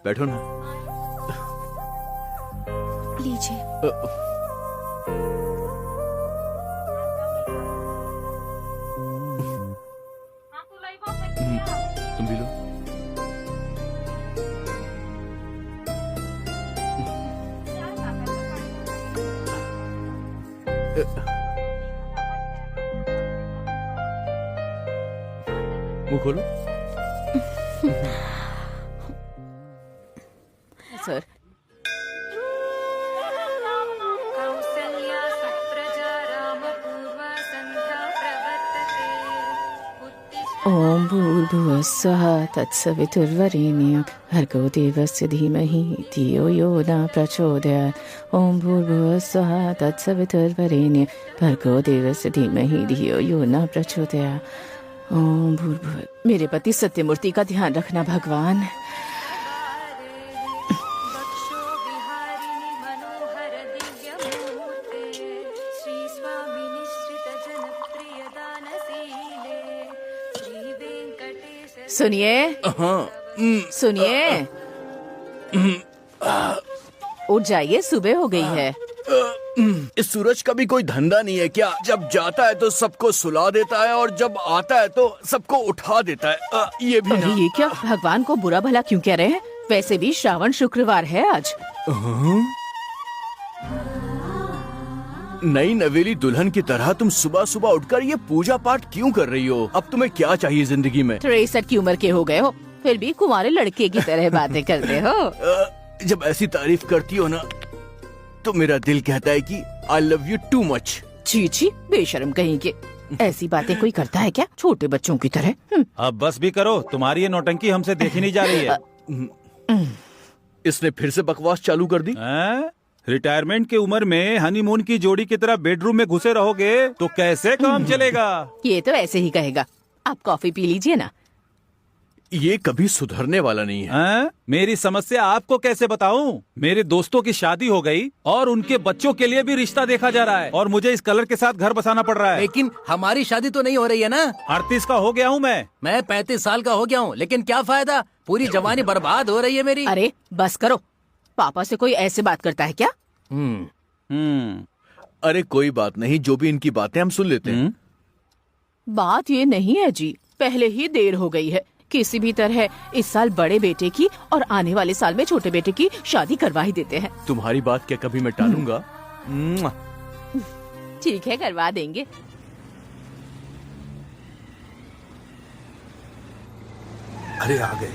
बैठो ना। लीजिए। तुम भी लो। मुंह खोलो। सर, ओम भूर्भुवः स्वः तत्सवितुर्वरेण्यं भर्गो देवस्य धीमहि धियो यो न प्रचोदयात्। ओम भूर्भुवः स्वः तत्सवितुर्वरेण्यं भर्गो देवस्य धीमहि धियो यो न प्रचोदयात्। ओम भूर्भुवः। मेरे पति सत्यमूर्ति का ध्यान रखना भगवान। सुनिए, सुनिए, उठ जाइए, सुबह हो गई है। इस सूरज का भी कोई धंधा नहीं है क्या? जब जाता है तो सबको सुला देता है और जब आता है तो सबको उठा देता है। ये भी ना। ये क्या, भगवान को बुरा भला क्यों कह रहे हैं? वैसे भी श्रावण शुक्रवार है आज। नई नवेली दुल्हन की तरह तुम सुबह सुबह उठकर ये पूजा पाठ क्यों कर रही हो? अब तुम्हें क्या चाहिए जिंदगी में? 63 की उम्र के हो गए हो, फिर भी कुंवारे लड़के की तरह बातें करते हो। जब ऐसी तारीफ करती हो ना तो मेरा दिल कहता है कि I love you too much। छी छी, बेशर्म कहीं के। ऐसी बातें कोई करता है क्या, छोटे बच्चों की तरह? अब बस भी करो, तुम्हारी ये नौटंकी हमसे देखी नहीं जा रही है। इसने फिर से बकवास चालू कर दी। रिटायरमेंट की उम्र में हनीमून की जोड़ी की तरह बेडरूम में घुसे रहोगे तो कैसे काम चलेगा? ये तो ऐसे ही कहेगा। आप कॉफी पी लीजिए ना। ये कभी सुधरने वाला नहीं है। मेरी समस्या आपको कैसे बताऊं? मेरे दोस्तों की शादी हो गई और उनके बच्चों के लिए भी रिश्ता देखा जा रहा है और मुझे इस कलर के साथ घर बसाना पड़ रहा है। लेकिन हमारी शादी तो नहीं हो रही है ना। 38 का हो गया हूँ मैं 35 साल का हो गया हूँ, लेकिन क्या फायदा, पूरी जवानी बर्बाद हो रही है मेरी। अरे बस करो, पापा से कोई ऐसे बात करता है क्या? अरे कोई बात नहीं, जो भी इनकी बातें हम सुन लेते हैं। बात ये नहीं है जी, पहले ही देर हो गई है। किसी भी तरह इस साल बड़े बेटे की और आने वाले साल में छोटे बेटे की शादी करवा ही देते हैं। तुम्हारी बात क्या कभी मैं टालूंगा? ठीक है, करवा देंगे। अरे आ गए।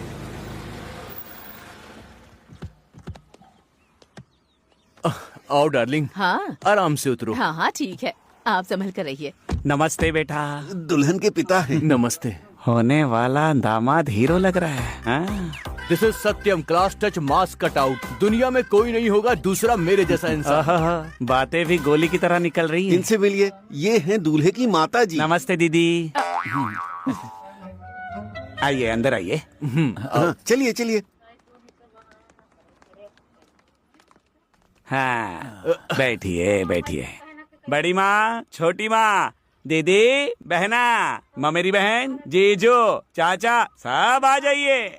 आओ डार्लिंग। हाँ आराम से उतरो। हाँ हाँ ठीक है, आप संभल कर रहिए। नमस्ते बेटा। दुल्हन के पिता हैं। नमस्ते। होने वाला दामाद हीरो लग रहा है। हाँ? This is Satyam, class touch, mass cut out. दुनिया में कोई नहीं होगा दूसरा मेरे जैसा इंसान। बातें भी गोली की तरह निकल रही हैं। इनसे मिलिए, ये हैं दूल्हे की माता जी। नमस्ते दीदी। आइए अंदर आइए। चलिए चलिए। हाँ बैठिए बैठिए। बड़ी माँ, छोटी माँ, दीदी, बहना, ममेरी बहन, जीजू, चाचा, सब आ जाइए।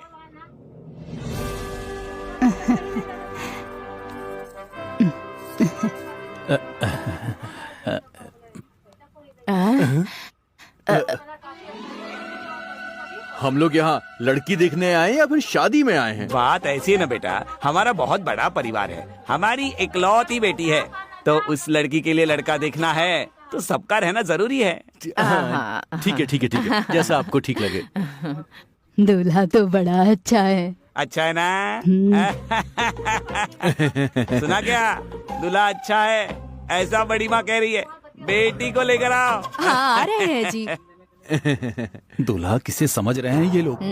हम लोग यहाँ लड़की देखने आए हैं या फिर शादी में आए हैं? बात ऐसी है ना बेटा, हमारा बहुत बड़ा परिवार है, हमारी इकलौती बेटी है, तो उस लड़की के लिए लड़का देखना है तो सबका रहना जरूरी है। ठीक है ठीक है ठीक है, जैसा आपको ठीक लगे। दूल्हा तो बड़ा अच्छा है। अच्छा है ना? सुना क्या? दूल्हा अच्छा है, ऐसा बड़ी माँ कह रही है। बेटी को लेकर आओ। हाँ आ रहे हैं जी। दूल्हा किसे समझ रहे हैं ये लोग?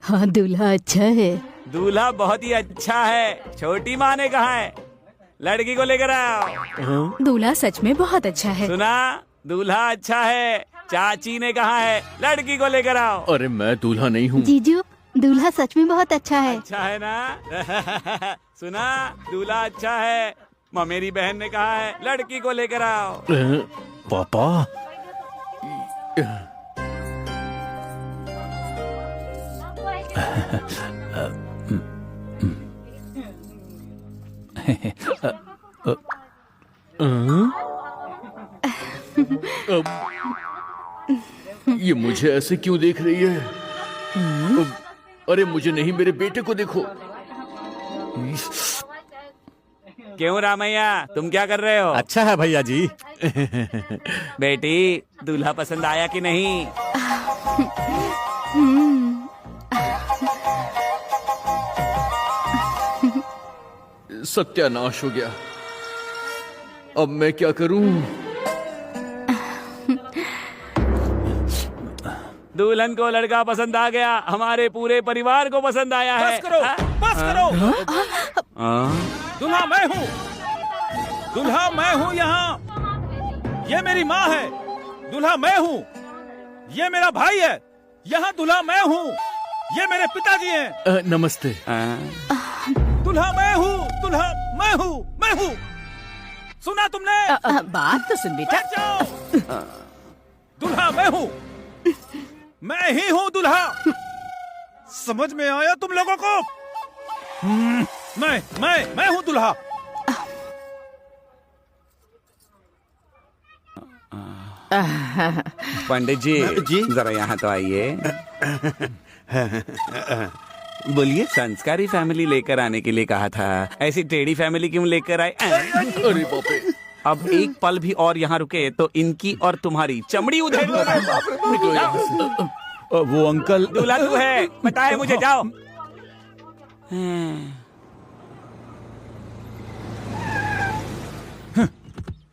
हाँ दूल्हा अच्छा है। दूल्हा बहुत ही अच्छा है, छोटी माँ ने कहा है। लड़की को लेकर आओ। दूल्हा सच में बहुत अच्छा है। सुना? दूल्हा अच्छा है, चाची ने कहा है। लड़की को लेकर आओ। अरे मैं दूल्हा नहीं हूँ। जीजू दूल्हा सच में बहुत अच्छा है। अच्छा है ना? सुना? दूल्हा अच्छा है, मेरी बहन ने कहा है। लड़की को लेकर आओ। पापा ये मुझे ऐसे क्यों देख रही है? अरे मुझे नहीं, मेरे बेटे को देखो। क्यों रामैया, तुम क्या कर रहे हो? अच्छा है भैया जी। बेटी, दूल्हा पसंद आया कि नहीं? सत्यानाश हो गया। अब मैं क्या करूं? दुल्हन को लड़का पसंद आ गया, हमारे पूरे परिवार को पसंद आया है। बस करो, बस करो। दूल्हा मैं हूँ, दूल्हा मैं हूँ यहाँ। ये मेरी माँ है। दूल्हा मैं हूँ, ये मेरा भाई है। यहाँ दूल्हा मैं हूँ, ये मेरे पिताजी हैं। नमस्ते। दूल्हा मैं हूँ, दूल्हा मैं हूँ, मैं हूँ। सुना तुमने? बात तो सुन बेटा। बैठ जाओ। दूल्हा मैं हूँ, मैं ही हूँ दूल्हा। समझ में आया तुम लोगों को? मैं हूँ दूल्हा। पंडित जी, जरा यहाँ तो आइए। बोलिए। संस्कारी फैमिली लेकर आने के लिए कहा था, ऐसी टेढ़ी फैमिली क्यों लेकर आए? अरे बाप रे। अब एक पल भी और यहाँ रुके तो इनकी और तुम्हारी चमड़ी उधेड़ दो। वो अंकल। दूल्हा तू है, पता है मुझे, जाओ।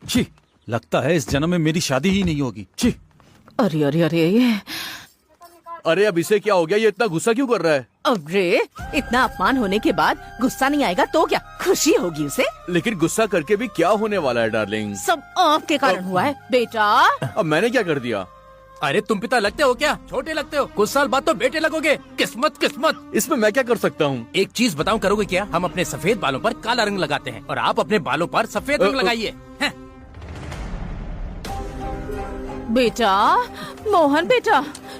छी, लगता है इस जन्म में मेरी शादी ही नहीं होगी। छी। अरे अरे अरे अरे अब इसे क्या हो गया? ये इतना गुस्सा क्यों कर रहा है? अरे इतना अपमान होने के बाद गुस्सा नहीं आएगा तो क्या खुशी होगी उसे? लेकिन गुस्सा करके भी क्या होने वाला है डार्लिंग? सब आपके कारण हुआ है बेटा। अब मैंने क्या कर दिया? अरे तुम पिता लगते हो क्या? छोटे लगते हो, कुछ साल बाद तो बेटे लगोगे। किस्मत किस्मत। इसमें मैं क्या कर सकता हूँ? एक चीज बताऊं, करोगे क्या? हम अपने सफेद बालों पर काला रंग लगाते हैं और आप अपने बालों पर सफेद रंग लगाइए। बेटा मोहन बेटा,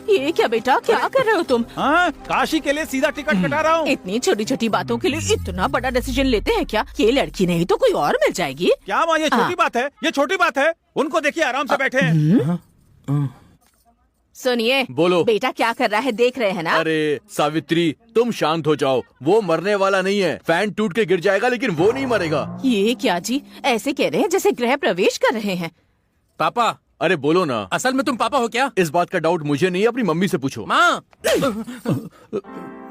ये क्या बेटा, क्या कर रहे हो तुम? हाँ, काशी के लिए सीधा टिकट कटा रहा हूँ। इतनी छोटी छोटी बातों के लिए इतना बड़ा डिसीजन लेते हैं क्या? ये लड़की नहीं तो कोई और मिल जाएगी। क्या माँ, ये छोटी बात है? ये छोटी बात है? उनको देखिए आराम से बैठे हैं। सुनिए, बोलो। बेटा क्या कर रहा है देख रहे हैं ना? अरे सावित्री, तुम शांत हो जाओ। वो मरने वाला नहीं है। फैन टूट के गिर जाएगा लेकिन वो नहीं मरेगा। ये क्या जी, ऐसे कह रहे हैं जैसे गृह प्रवेश कर रहे हैं। पापा, अरे बोलो ना। असल में तुम पापा हो क्या? इस बात का डाउट मुझे नहीं है, अपनी मम्मी से पूछो। माँ।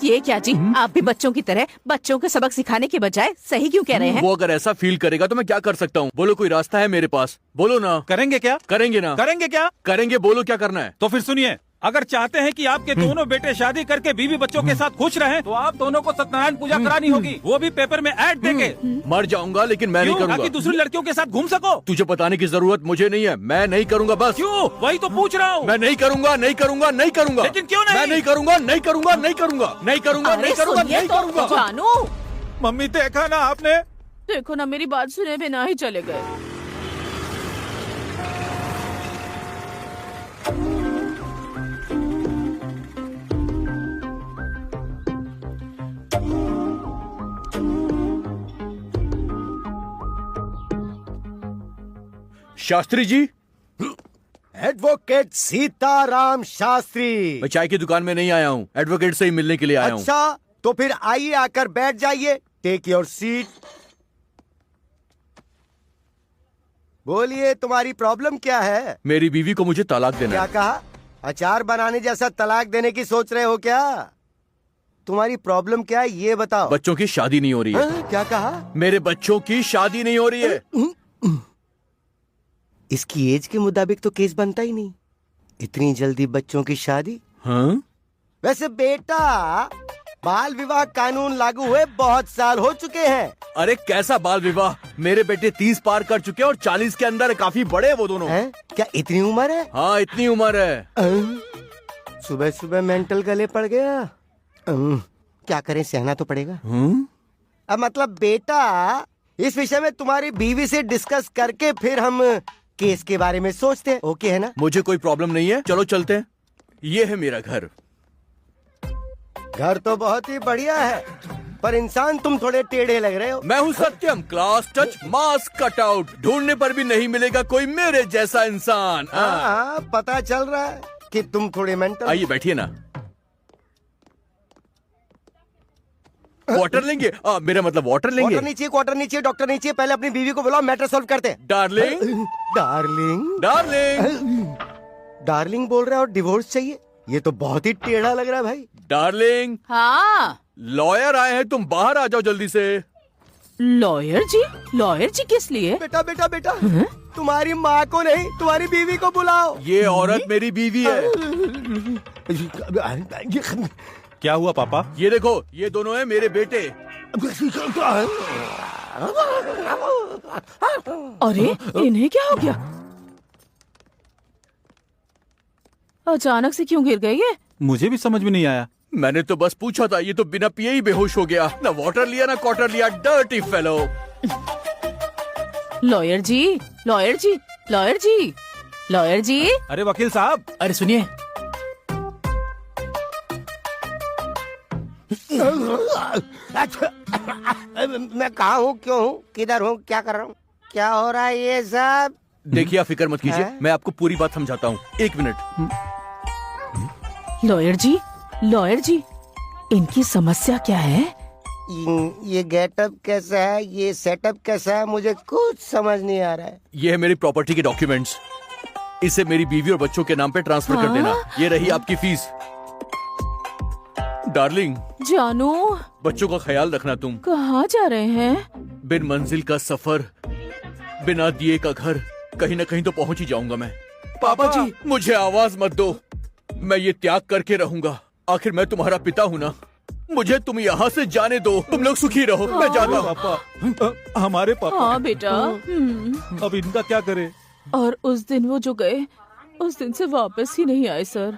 ये क्या जी, आप भी बच्चों की तरह बच्चों को सबक सिखाने के बजाय सही क्यों कह रहे हैं? वो अगर ऐसा फील करेगा तो मैं क्या कर सकता हूँ? बोलो, कोई रास्ता है मेरे पास? बोलो ना। करेंगे क्या? करेंगे ना? करेंगे क्या? करेंगे, बोलो क्या करना है? तो फिर सुनिए, अगर चाहते हैं कि आपके दोनों बेटे शादी करके बीवी बच्चों के साथ खुश रहें, तो आप दोनों को सत्यनारायण पूजा करानी होगी। वो भी पेपर में ऐड देके। मर जाऊंगा लेकिन मैं नहीं क्यों? करूंगा। ताकि दूसरी लड़कियों के साथ घूम सको। तुझे बताने की जरूरत मुझे नहीं है। मैं नहीं करूंगा बस। क्यों? वही तो पूछ रहा हूँ। मैं नहीं करूंगा, नहीं करूंगा, नहीं करूंगा। लेकिन क्यों नहीं? मैं नहीं करूंगा, नहीं करूंगा, नहीं करूंगा, नहीं करूंगा, अरे नहीं करूंगा, सुनिए नहीं तो करूंगा। जानू, मम्मी देखा ना आपने? देखो ना, मेरी बात सुने बिना ही चले गए। शास्त्री जी, एडवोकेट सीताराम शास्त्री। मैं चाय की दुकान में नहीं आया हूँ, एडवोकेट से ही मिलने के लिए आया हूँ। अच्छा, तो फिर आइए, आकर बैठ जाइए। Take your seat. बोलिए, तुम्हारी प्रॉब्लम क्या है? मेरी बीवी को मुझे तलाक देना क्या है। कहा? अचार बनाने जैसा तलाक देने की सोच रहे हो क्या? तुम्हारी प्रॉब्लम क्या है ये बताओ। बच्चों की शादी नहीं हो रही है। क्या कहा? मेरे बच्चों की शादी नहीं हो रही है। इसकी एज के मुताबिक तो केस बनता ही नहीं। इतनी जल्दी बच्चों की शादी? हाँ? वैसे बेटा, बाल विवाह कानून लागू हुए बहुत साल हो चुके हैं। अरे कैसा बाल विवाह? मेरे बेटे 30 पार कर चुके हैं और 40 के अंदर है। काफी बड़े हैं वो दोनों। हैं? क्या इतनी उम्र है? हाँ, इतनी उम्र है। सुबह सुबह मेंटल गले पड़ गया। क्या करें, सहना तो पड़ेगा। अब मतलब बेटा, इस विषय में तुम्हारी बीवी से डिस्कस करके फिर हम केस के बारे में सोचते हैं। ओके है ना? मुझे कोई प्रॉब्लम नहीं है, चलो चलते हैं। ये है मेरा घर। घर तो बहुत ही बढ़िया है, पर इंसान तुम थोड़े टेढ़े लग रहे हो। मैं हूँ सत्यम, क्लास टच मास कटआउट। ढूंढने पर भी नहीं मिलेगा कोई मेरे जैसा इंसान। हाँ, पता चल रहा है कि तुम थोड़े मेंटल। आइए बैठिए ना। वाटर लेंगे? मेरा मतलब वाटर लेंगे। क्वार्टर नीचे, क्वार्टर नीचे, डॉक्टर नीचे। पहले अपनी बीवी को बुलाओ, मैटर सॉल्व करते हैं। डार्लिंग, डार्लिंग, डार्लिंग, डार्लिंग बोल रहा है और डिवोर्स चाहिए? ये तो बहुत ही टेढ़ा लग रहा है भाई। डार्लिंग। हाँ, लॉयर आए हैं, तुम बाहर आ जाओ जल्दी से। लॉयर जी? लॉयर जी किस लिए? बेटा बेटा बेटा, तुम्हारी माँ को नहीं, तुम्हारी बीवी को बुलाओ। ये औरत मेरी बीवी है। क्या हुआ पापा? ये देखो, ये दोनों हैं मेरे बेटे। अरे इन्हें क्या हो गया? अचानक से क्यों गिर गए ये? मुझे भी समझ में नहीं आया। मैंने तो बस पूछा था, ये तो बिना पिए ही बेहोश हो गया। ना वाटर लिया ना क्वार्टर लिया। Dirty fellow. लॉयर जी, लॉयर जी, लॉयर जी, लॉयर जी। अरे वकील साहब, अरे सुनिए, मैं कहाँ हूँ, क्यों हूँ, किधर हूँ, क्या कर रहा हूँ, क्या हो रहा है ये सब? देखिए, आप फिक्र मत कीजिए, हैं? मैं आपको पूरी बात समझाता हूँ। एक मिनट। लॉयर जी, लॉयर जी, इनकी समस्या क्या है? ये गेटअप कैसा है, ये सेटअप कैसा है, मुझे कुछ समझ नहीं आ रहा है। ये है मेरी प्रॉपर्टी के डॉक्यूमेंट्स। इसे मेरी बीवी और बच्चों के नाम पे ट्रांसफर कर देना। ये रही आपकी फीस। डार्लिंग, जानू, बच्चों का ख्याल रखना तुम। कहाँ जा रहे हैं? बिन मंजिल का सफर, बिना दिए का घर, कहीं ना कहीं तो पहुंच ही जाऊंगा मैं। पापा जी, मुझे आवाज मत दो, मैं ये त्याग करके रहूंगा। आखिर मैं तुम्हारा पिता हूँ ना। मुझे तुम यहाँ से जाने दो, तुम लोग सुखी रहो। मैं जाता हूँ। पापा, हमारे पापा। हाँ बेटा। अब इनका क्या करे? और उस दिन वो जो गए, उस दिन से वापस ही नहीं आए सर।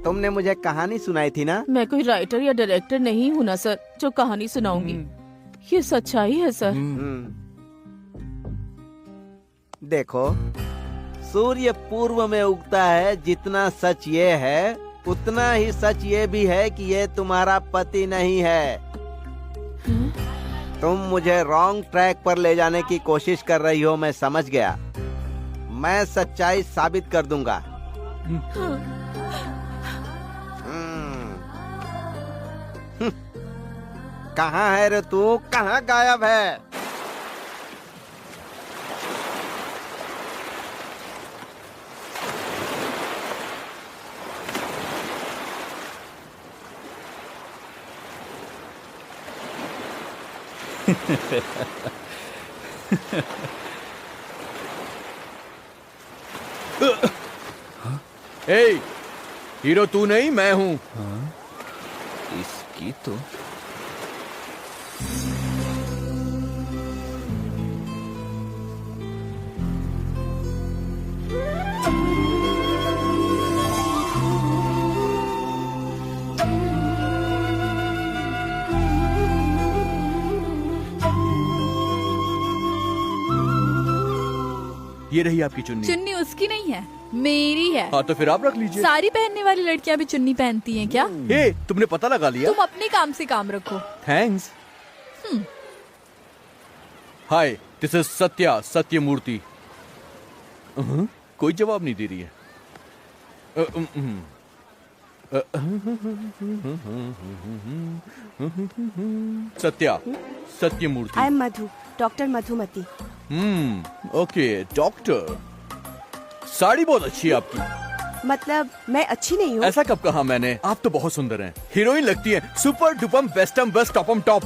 तुमने मुझे कहानी सुनाई थी ना? मैं कोई राइटर या डायरेक्टर नहीं हूँ ना सर, जो कहानी सुनाऊंगी। ये सच्चाई है सर। देखो, सूर्य पूर्व में उगता है। जितना सच ये है, उतना ही सच ये भी है कि ये तुम्हारा पति नहीं है। तुम मुझे रॉन्ग ट्रैक पर ले जाने की कोशिश कर रही हो, मैं समझ गया। मैं सच्चाई साबित कर दूंगा। कहाँ है रे तू? कहाँ गायब है? ए, हीरो तू नहीं, मैं हूँ। इसकी तो ये रही आपकी चुन्नी। चुन्नी उसकी नहीं है, मेरी है। हाँ तो फिर आप रख लीजिए। सारी पहनने वाली लड़कियां भी चुन्नी पहनती हैं क्या? हे, तुमने पता लगा लिया। तुम अपने काम से काम रखो। Thanks. Hi, this is Satya, Sathyamurthy. कोई जवाब नहीं दे रही है। Satya, Sathyamurthy. I am Madhu, doctor Madhumati. Okay doctor. Sari बहुत अच्छी है आपकी। मतलब मैं अच्छी नहीं हूँ? ऐसा कब कहा मैंने? आप तो बहुत सुंदर हैं, हीरोइन लगती हैं, सुपर डुपम बेस्टम बेस्ट टॉपम टॉप।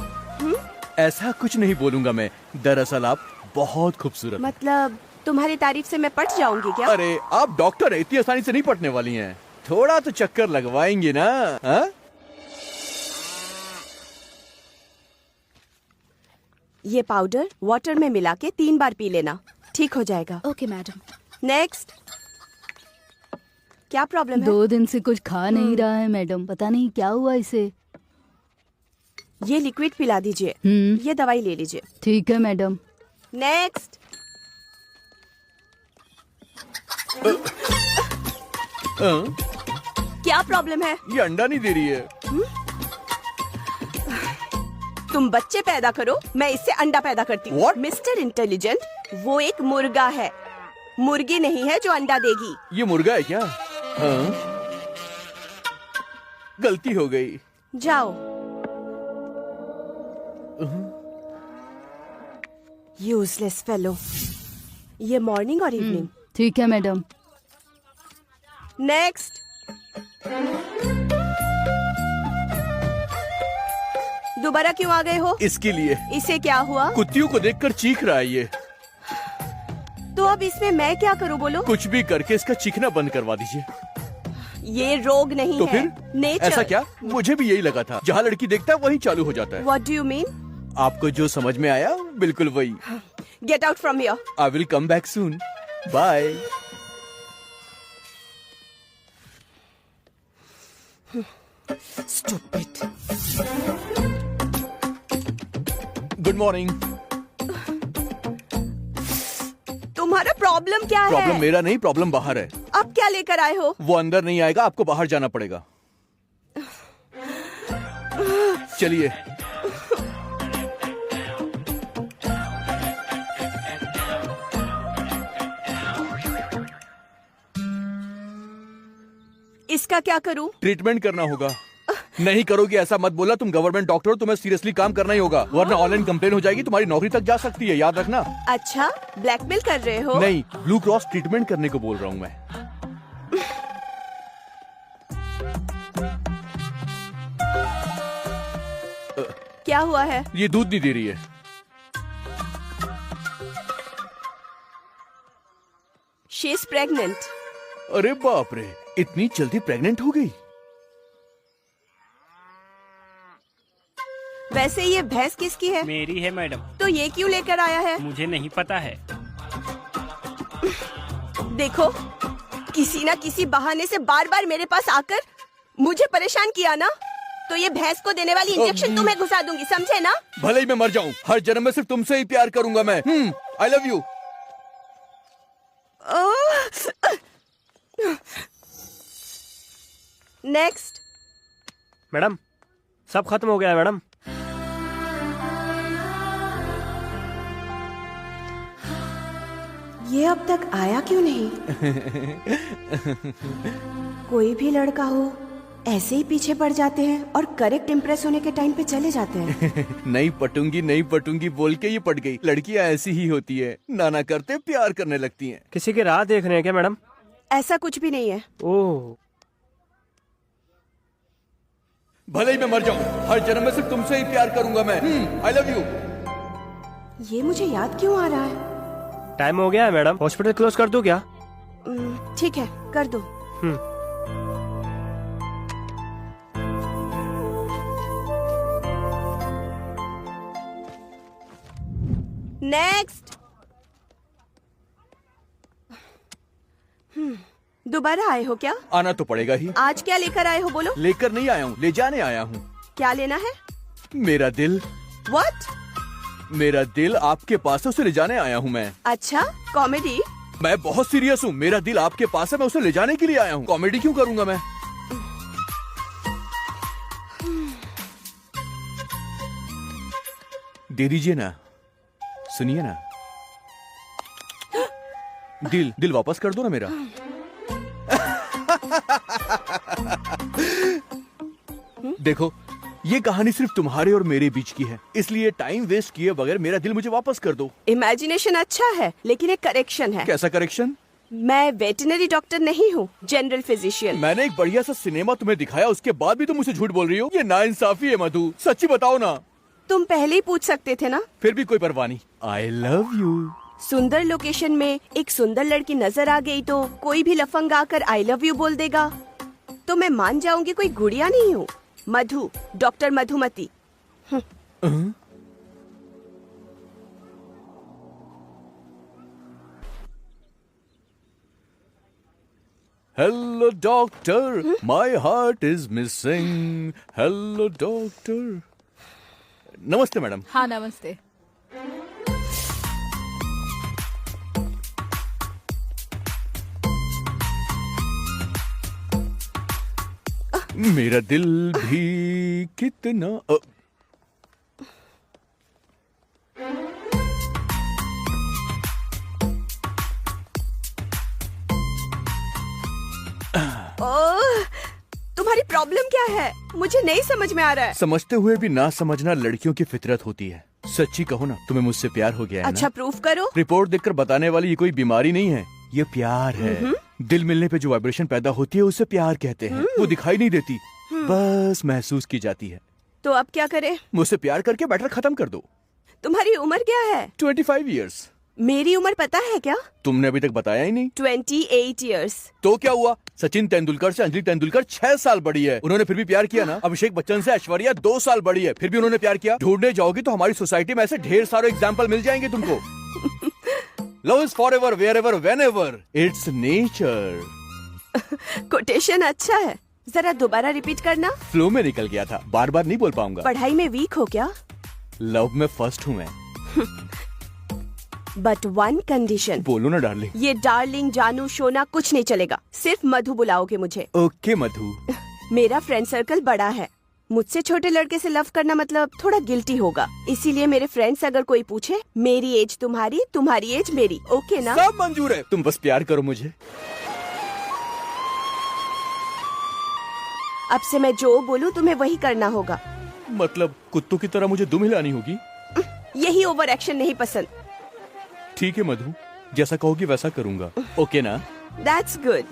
ऐसा कुछ नहीं बोलूंगा मैं, दरअसल आप बहुत खूबसूरत। मतलब तुम्हारी तारीफ से मैं पट जाऊंगी क्या? अरे आप डॉक्टर है, इतनी आसानी से नहीं पटने वाली हैं। थोड़ा तो चक्कर लगवाएंगे ना? हा? ये पाउडर वाटर में मिला के 3 बार पी लेना, ठीक हो जाएगा। Okay madam. नेक्स्ट। क्या प्रॉब्लम है? 2 दिन से कुछ खा नहीं रहा है मैडम, पता नहीं क्या हुआ इसे। ये लिक्विड पिला दीजिए। ये दवाई ले लीजिए। ठीक है मैडम। नेक्स्ट। क्या प्रॉब्लम है? ये अंडा नहीं दे रही है। तुम बच्चे पैदा करो, मैं इससे अंडा पैदा करती हूँ। मिस्टर इंटेलिजेंट, वो एक मुर्गा है, मुर्गी नहीं है जो अंडा देगी। ये मुर्गा है क्या? गलती हो गई। जाओ। Useless fellow. ये मॉर्निंग और इवनिंग। ठीक है मैडम। नेक्स्ट। दोबारा क्यों आ गए हो? इसके लिए। इसे क्या हुआ? कुत्तियों को देखकर चीख रहा है ये। तो अब इसमें मैं क्या करूं बोलो? कुछ भी करके इसका चीखना बंद करवा दीजिए। ये रोग नहीं तो है, फिर नेचर। ऐसा क्या? मुझे भी यही लगा था, जहाँ लड़की देखता है वहीं चालू हो जाता है। What do you mean? आपको जो समझ में आया बिल्कुल वही। Get out from here. I will come back soon. Bye. Stupid. Good morning. तुम्हारा प्रॉब्लम क्या है? प्रॉब्लम मेरा नहीं, प्रॉब्लम बाहर है। अब क्या लेकर आए हो? वो अंदर नहीं आएगा, आपको बाहर जाना पड़ेगा। चलिए। इसका क्या करूं? ट्रीटमेंट करना होगा। नहीं करोगे ऐसा मत बोला, तुम गवर्नमेंट डॉक्टर हो, तुम्हें सीरियसली काम करना ही होगा, वरना ऑनलाइन कंप्लेन हो जाएगी, तुम्हारी नौकरी तक जा सकती है, याद रखना। अच्छा, ब्लैकमेल कर रहे हो? नहीं, ब्लू क्रॉस ट्रीटमेंट करने को बोल रहा हूँ मैं। क्या हुआ है? ये दूध नहीं दे रही है। She is pregnant. अरे बाप रे, इतनी जल्दी प्रेग्नेंट हो गई? वैसे ये भैंस किसकी है? मेरी है मैडम। तो ये क्यों लेकर आया है? मुझे नहीं पता है। देखो, किसी ना किसी बहाने से बार बार मेरे पास आकर मुझे परेशान किया ना, तो ये भैंस को देने वाली इंजेक्शन तुम्हें घुसा दूंगी, समझे ना? भले ही मैं मर जाऊं, हर जन्म में सिर्फ तुमसे ही प्यार करूंगा मैं। आई लव यू। नेक्स्ट। मैडम, सब खत्म हो गया है मैडम। ये अब तक आया क्यों नहीं? कोई भी लड़का हो ऐसे ही पीछे पड़ जाते हैं और करेक्ट इम्प्रेस होने के टाइम पे चले जाते हैं। नहीं पटूंगी बोल के ये पट गई। लड़कियां ऐसी ही होती है, ना करते प्यार करने लगती हैं। किसी की राह देख रहे हैं क्या मैडम? ऐसा कुछ भी नहीं है। ओह, भले ही मैं मर जाऊं, हर जन्म में सिर्फ तुमसे ही प्यार करूंगा मैं। आई लव यू। ये मुझे याद क्यों आ रहा है? टाइम हो गया है मैडम, हॉस्पिटल क्लोज कर दूं क्या? ठीक है, कर दो। नेक्स्ट। दोबारा आए हो क्या? आना तो पड़ेगा ही। आज क्या लेकर आए हो बोलो? लेकर नहीं आया हूँ, ले जाने आया हूँ। क्या लेना है? मेरा दिल। What? मेरा दिल आपके पास है, उसे ले जाने आया हूँ मैं। अच्छा, कॉमेडी? मैं बहुत सीरियस हूँ, मेरा दिल आपके पास है, मैं उसे ले जाने के लिए आया हूँ। कॉमेडी क्यों करूंगा मैं? दे दीजिए ना, सुनिए ना, दिल वापस कर दो ना मेरा। देखो, ये कहानी सिर्फ तुम्हारे और मेरे बीच की है, इसलिए टाइम वेस्ट किए बगैर मेरा दिल मुझे वापस कर दो। इमेजिनेशन अच्छा है, लेकिन एक करेक्शन है। कैसा करेक्शन? मैं वेटरनरी डॉक्टर नहीं हूँ, जनरल फिजिशियन। मैंने एक बढ़िया सा सिनेमा तुम्हें दिखाया, उसके बाद भी तुम मुझसे झूठ बोल रही हो। ये नाइंसाफी है मधु, सच्ची बताओ ना। तुम पहले ही पूछ सकते थे ना। फिर भी कोई परवाह नहीं। आई लव यू। सुंदर लोकेशन में एक सुंदर लड़की नजर आ गई तो कोई भी लफंग आकर आई लव यू बोल देगा तो मैं मान जाऊंगी कोई गुड़िया नहीं हूँ। Madhu, doctor Madhumati. Hello doctor, my heart is missing. Hello doctor. नमस्ते मैडम। हाँ नमस्ते। मेरा दिल भी कितना ओह, तुम्हारी प्रॉब्लम क्या है? मुझे नहीं समझ में आ रहा है। समझते हुए भी ना समझना लड़कियों की फितरत होती है। सच्ची कहो ना, तुम्हें मुझसे प्यार हो गया है अच्छा ना? प्रूफ करो। रिपोर्ट देखकर बताने वाली ये कोई बीमारी नहीं है, ये प्यार है। दिल मिलने पे जो वाइब्रेशन पैदा होती है उसे प्यार कहते हैं। वो दिखाई नहीं देती, बस महसूस की जाती है। तो अब क्या करें? मुझसे प्यार करके मैटर खत्म कर दो। तुम्हारी उम्र क्या है? 25 इयर्स। मेरी उम्र पता है क्या? तुमने अभी तक बताया ही नहीं। 28 इयर्स। तो क्या हुआ? सचिन तेंदुलकर से अंजलि तेंदुलकर 6 साल बड़ी है, उन्होंने फिर भी प्यार किया ना। अभिषेक बच्चन से ऐश्वर्या 2 साल बड़ी है, फिर भी उन्होंने प्यार किया। ढूंढने जाओगी तो हमारी सोसाइटी में ऐसे ढेर सारे एग्जाम्पल मिल जाएंगे तुमको। Love is forever, wherever, whenever, it's nature. Quotation अच्छा है, जरा दोबारा रिपीट करना। फ्लो में निकल गया था, बार बार नहीं बोल पाऊंगा। पढ़ाई में वीक हो क्या? लव में फर्स्ट हूँ मैं। But one condition. बोलो ना डार्लिंग। ये डार्लिंग, जानू, शोना कुछ नहीं चलेगा, सिर्फ मधु बुलाओगे मुझे। ओके मधु। मेरा फ्रेंड सर्कल बड़ा है, मुझसे छोटे लड़के से लव करना मतलब थोड़ा गिल्टी होगा, इसीलिए मेरे फ्रेंड्स अगर कोई पूछे, मेरी एज तुम्हारी, तुम्हारी एज मेरी, ओके ना? सब मंजूर है, तुम बस प्यार करो मुझे। अब से मैं जो बोलूं तुम्हें वही करना होगा। मतलब कुत्तों की तरह मुझे दुम हिलानी होगी? यही ओवर एक्शन नहीं पसंद। ठीक है मधु, जैसा कहोगी वैसा करूंगा, ओके ना? That's good।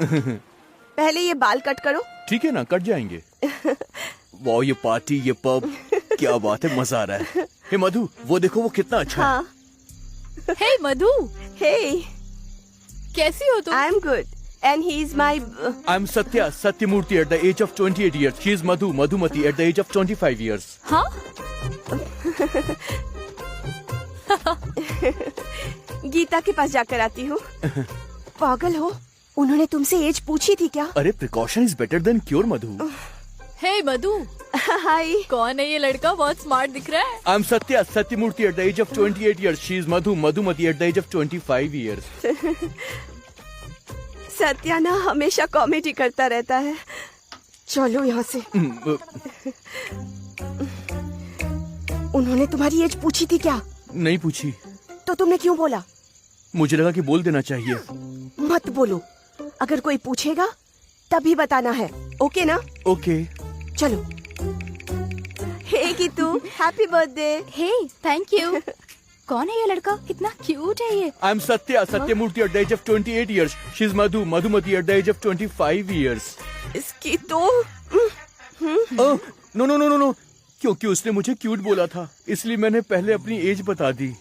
पहले ये बाल कट करो। ठीक है ना, कट जाएंगे। वाह, ये पार्टी, ये पब, क्या बात है, मजा आ रहा है। हे मधु, वो देखो, वो कितना अच्छा है। हाँ। हे मधु। Hey। कैसी हो तुम? I'm good and he is my I'm Satya, Satyamurthy at the age of 28 years. She is Madhu, Madhumati at the age of 25 years. हाँ? गीता के पास जाकर आती हूँ। पागल हो, उन्होंने तुमसे एज पूछी थी क्या? अरे precaution is better than cure Madhu. Hey Madhu. Hi. कौन है ये लड़का? बहुत स्मार्ट दिख रहा है। I'm Satya, Satyamurthy at the age of 28 years. She is Madhu, Madhumati at the age of 25 years. Satya ना हमेशा कॉमेडी करता रहता है। चलो यहाँ से। उन्होंने तुम्हारी एज पूछी थी क्या? नहीं पूछी। तो तुमने क्यों बोला? मुझे लगा कि बोल देना चाहिए। मत बोलो, अगर कोई पूछेगा तभी बताना है, ओके ना? ओके। चलो। Hey Geetu, happy birthday. Hey, thank you. कौन है ये लड़का? इतना क्यूट है ये। I'm Satya, Satyamurthy at the age of 28 years. She's Madhu, Madhumati at the age of 25 years. इसकी तो no no no no no, क्योंकि उसने मुझे क्यूट बोला था, इसलिए मैंने पहले अपनी एज बता दी।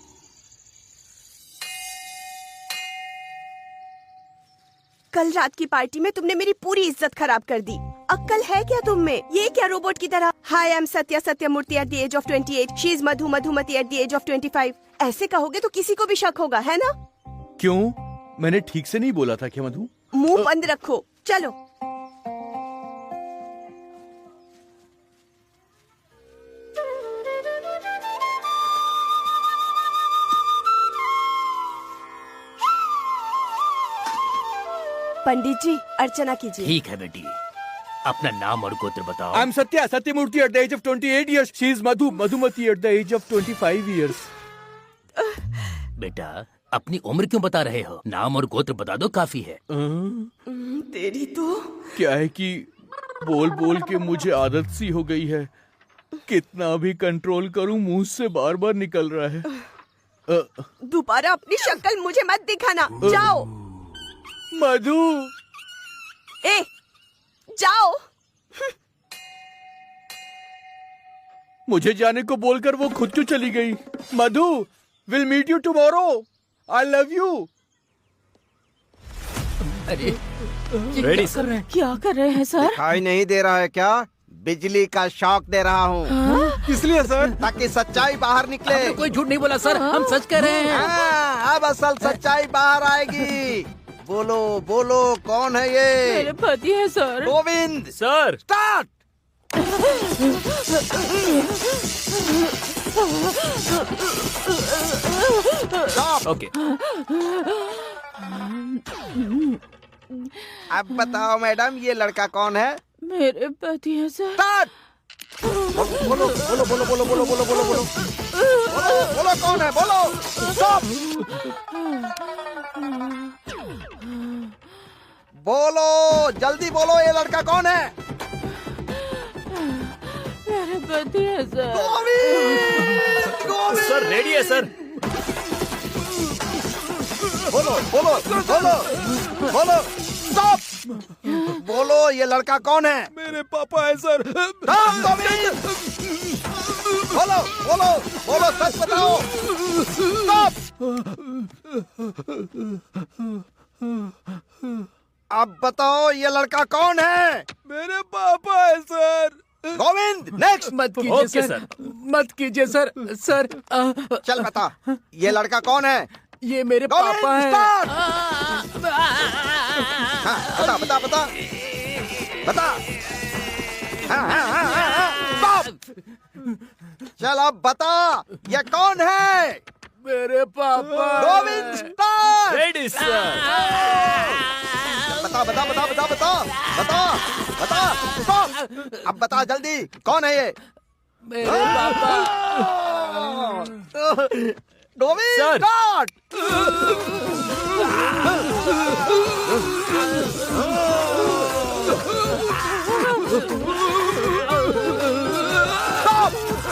कल रात की पार्टी में तुमने मेरी पूरी इज्जत खराब कर दी। अक्ल है क्या तुम में? ये क्या रोबोट की तरह? Hi, I am Satya, Satyamurthy at the age of 28। She is Madhu, Madhumati at the age of 25। ऐसे कहोगे तो किसी को भी शक होगा, है ना? क्यों? मैंने ठीक से नहीं बोला था क्या मधु? मुंह बंद रखो, चलो। पंडित जी, अर्चना कीजिए। ठीक है बेटी, अपना नाम और गोत्र बताओ। I'm Satya, Satyamurthy at the age of 28 years. She is Madhu, Madhumati at the age of 25 years. बेटा अपनी उम्र क्यों बता रहे हो? नाम और गोत्र बता दो, काफी है। तेरी तो क्या है कि बोल बोल के मुझे आदत सी हो गई है। कितना भी कंट्रोल करूं मुंह से बार बार निकल रहा है। दोबारा अपनी शक्ल मुझे मत दिखाना। जाओ मधु। ए जाओ। मुझे जाने को बोलकर वो खुद क्यों चली गई? Madhu, will meet you tomorrow. I love you. अरे रेडी सर। क्या कर रहे हैं सर? दिखाई नहीं दे रहा है क्या? बिजली का शॉक दे रहा हूँ। किस लिए सर? ताकि सच्चाई बाहर निकले। आपने कोई झूठ नहीं बोला सर, हम सच कह रहे हैं। हाँ, अब असल सच्चाई बाहर आएगी। बोलो बोलो, कौन है ये? मेरे पति है sir. Govind. Sir start. Okay. अब बताओ मैडम, ये लड़का कौन है? मेरे पति है सर। स्टार्ट। बोलो बोलो बोलो बोलो बोलो बोलो बोलो बोलो बोलो कौन है? बोलो। स्टॉप। बोलो जल्दी बोलो, ये लड़का कौन है? मेरे पति है सर। गोविंद। सर रेडी है सर। बोलो बोलो बोलो बोलो। स्टॉप। बोलो ये लड़का कौन है? मेरे पापा है सर। स्टॉप गोविंद। बोलो बोलो बोलो, सच बताओ। स्टॉप। अब बताओ ये लड़का कौन है? मेरे पापा है सर। गोविंद नेक्स्ट। मत कीजिए सर, मत कीजिए सर। सर चल बता, ये लड़का कौन है? ये मेरे पापा हैं। हाँ, बता बता बता बता। स्टॉप। चल अब बता, ये कौन है? मेरे पापा। गोविंद स्टार। Ready sir. बता बता बता बता बता बता बता। स्टॉप। अब बता जल्दी, कौन है ये? मेरे पापा। Govind sir. Start.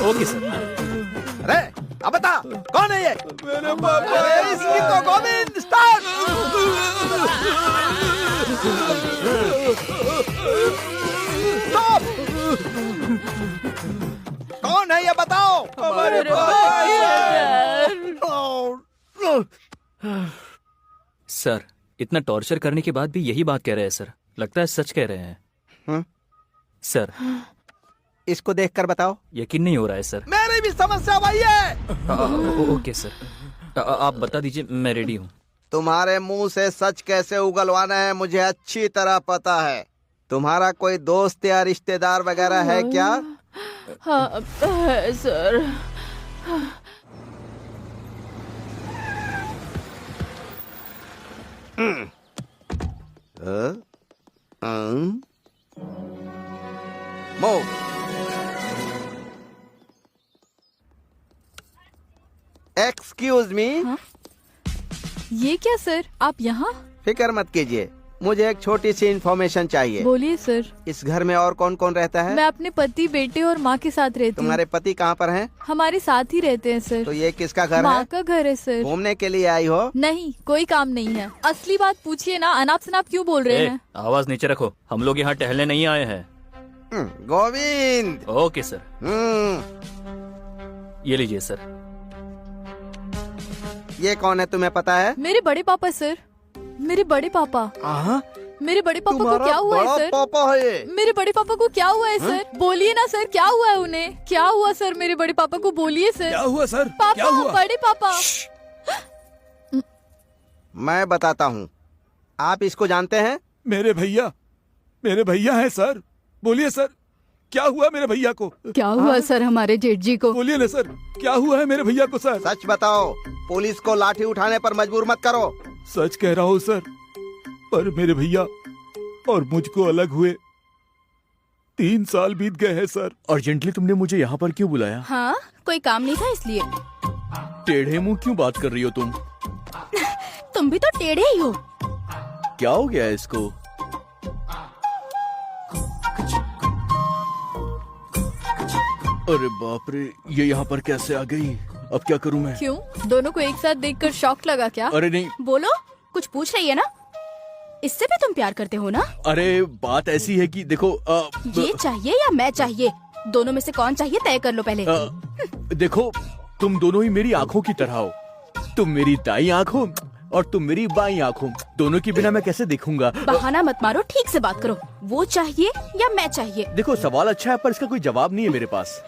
Okay sir. अरे अब बता, कौन है ये? मेरे पापा। अरे इसकी तो गोविंद स्टार्ट। स्टॉप। कौन है ये बताओ? हमारे सर इतना टॉर्चर करने के बाद भी यही बात कह रहे हैं सर। लगता है सच कह रहे हैं। सर इसको देखकर बताओ। यकीन नहीं हो रहा है सर। मेरी भी समस्या वही है। ओके सर, आप बता दीजिए, मैं रेडी हूँ। तुम्हारे मुंह से सच कैसे उगलवाना है मुझे अच्छी तरह पता है। तुम्हारा कोई दोस्त या रिश्तेदार वगैरह है क्या? हाँ है सर। मूव। Excuse me. ये क्या सर, आप यहाँ? फिक्र मत कीजिए, मुझे एक छोटी सी इन्फॉर्मेशन चाहिए। बोलिए सर। इस घर में और कौन कौन रहता है? मैं अपने पति, बेटे और माँ के साथ रहती हूँ। तुम्हारे पति कहाँ पर हैं? हमारे साथ ही रहते हैं सर। तो ये किसका घर माँ है? का घर है सर। घूमने के लिए आई हो? नहीं, कोई काम नहीं है। असली बात पूछिए ना, अनाप शनाप क्यों बोल रहे हैं? आवाज नीचे रखो, हम लोग यहाँ टहलने नहीं आए हैं। गोविंद। Okay sir. ये लीजिए सर। ये कौन है तुम्हें पता है? मेरे बड़े पापा सर, मेरे बड़े पापा। मेरे बड़े पापा को क्या हुआ है सर? पापा है ये। मेरे बड़े पापा को क्या हुआ है सर? बोलिए ना सर, क्या हुआ है उन्हें? क्या हुआ सर मेरे बड़े पापा को? बोलिए सर। क्या हुआ सर? पापा, क्या हुआ? बड़े पापा। मैं बताता हूँ, आप इसको जानते हैं? मेरे भैया हैं सर। बोलिए सर, क्या हुआ मेरे भैया को? क्या हुआ सर हमारे जेठ जी को? बोलिए ना सर, क्या हुआ है मेरे भैया को सर? सच बताओ, पुलिस को लाठी उठाने पर मजबूर मत करो। सच कह रहा हूँ सर, पर मेरे भैया और मुझको अलग हुए 3 साल बीत गए हैं सर। अर्जेंटली तुमने मुझे यहाँ पर क्यों बुलाया? हाँ, कोई काम नहीं था इसलिए। टेढ़े मुंह क्यों बात कर रही हो तुम? तुम भी तो टेढ़े ही हो। क्या हो गया है इसको? अरे बाप रे, ये यहाँ पर कैसे आ गई? अब क्या करूँ मैं? क्यों, दोनों को एक साथ देखकर शॉक लगा क्या? अरे नहीं। बोलो, कुछ पूछ रही है ना? इससे भी तुम प्यार करते हो ना? अरे बात ऐसी है कि देखो ये चाहिए या मैं चाहिए, दोनों में से कौन चाहिए तय कर लो पहले। देखो, तुम दोनों ही मेरी आँखों की तरह हो। तुम मेरी दाई आँख हो और तुम मेरी बाई आँख हो। दोनों के बिना मैं कैसे देखूंगा? बहाना मत मारो, ठीक से बात करो। वो चाहिए या मैं चाहिए? देखो, सवाल अच्छा है पर इसका कोई जवाब नहीं है मेरे पास।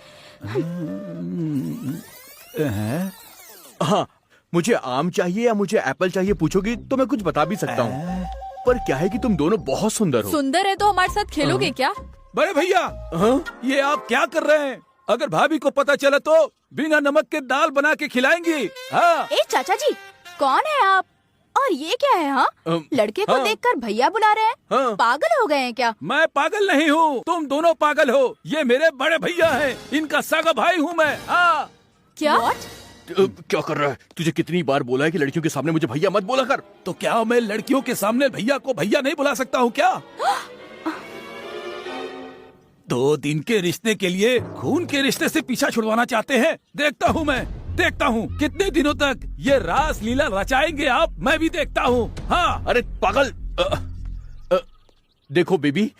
हाँ, मुझे आम चाहिए या मुझे एप्पल चाहिए पूछोगी तो मैं कुछ बता भी सकता हूँ, पर क्या है कि तुम दोनों बहुत सुंदर हो। सुंदर है तो हमारे साथ खेलोगे क्या? बड़े भैया, ये आप क्या कर रहे हैं? अगर भाभी को पता चला तो बिना नमक के दाल बना के खिलाएंगी। हाँ। ए चाचा जी, कौन है आप? और ये क्या है? हाँ, लड़के को देखकर भैया बुला रहे हैं। पागल हो गए हैं क्या? मैं पागल नहीं हूँ, तुम दोनों पागल हो। ये मेरे बड़े भैया हैं, इनका सगा भाई हूँ मैं। हाँ। क्या? क्या कर रहा है? तुझे कितनी बार बोला है कि लड़कियों के सामने मुझे भैया मत बोला कर। तो क्या मैं लड़कियों के सामने भैया को भैया नहीं बुला सकता हूँ क्या? 2 दिन के रिश्ते के लिए खून के रिश्ते से पीछा छुड़वाना चाहते हैं। देखता हूँ कितने दिनों तक ये रास लीला रचाएंगे आप। मैं भी देखता हूँ। हाँ। अरे पागल, देखो बेबी,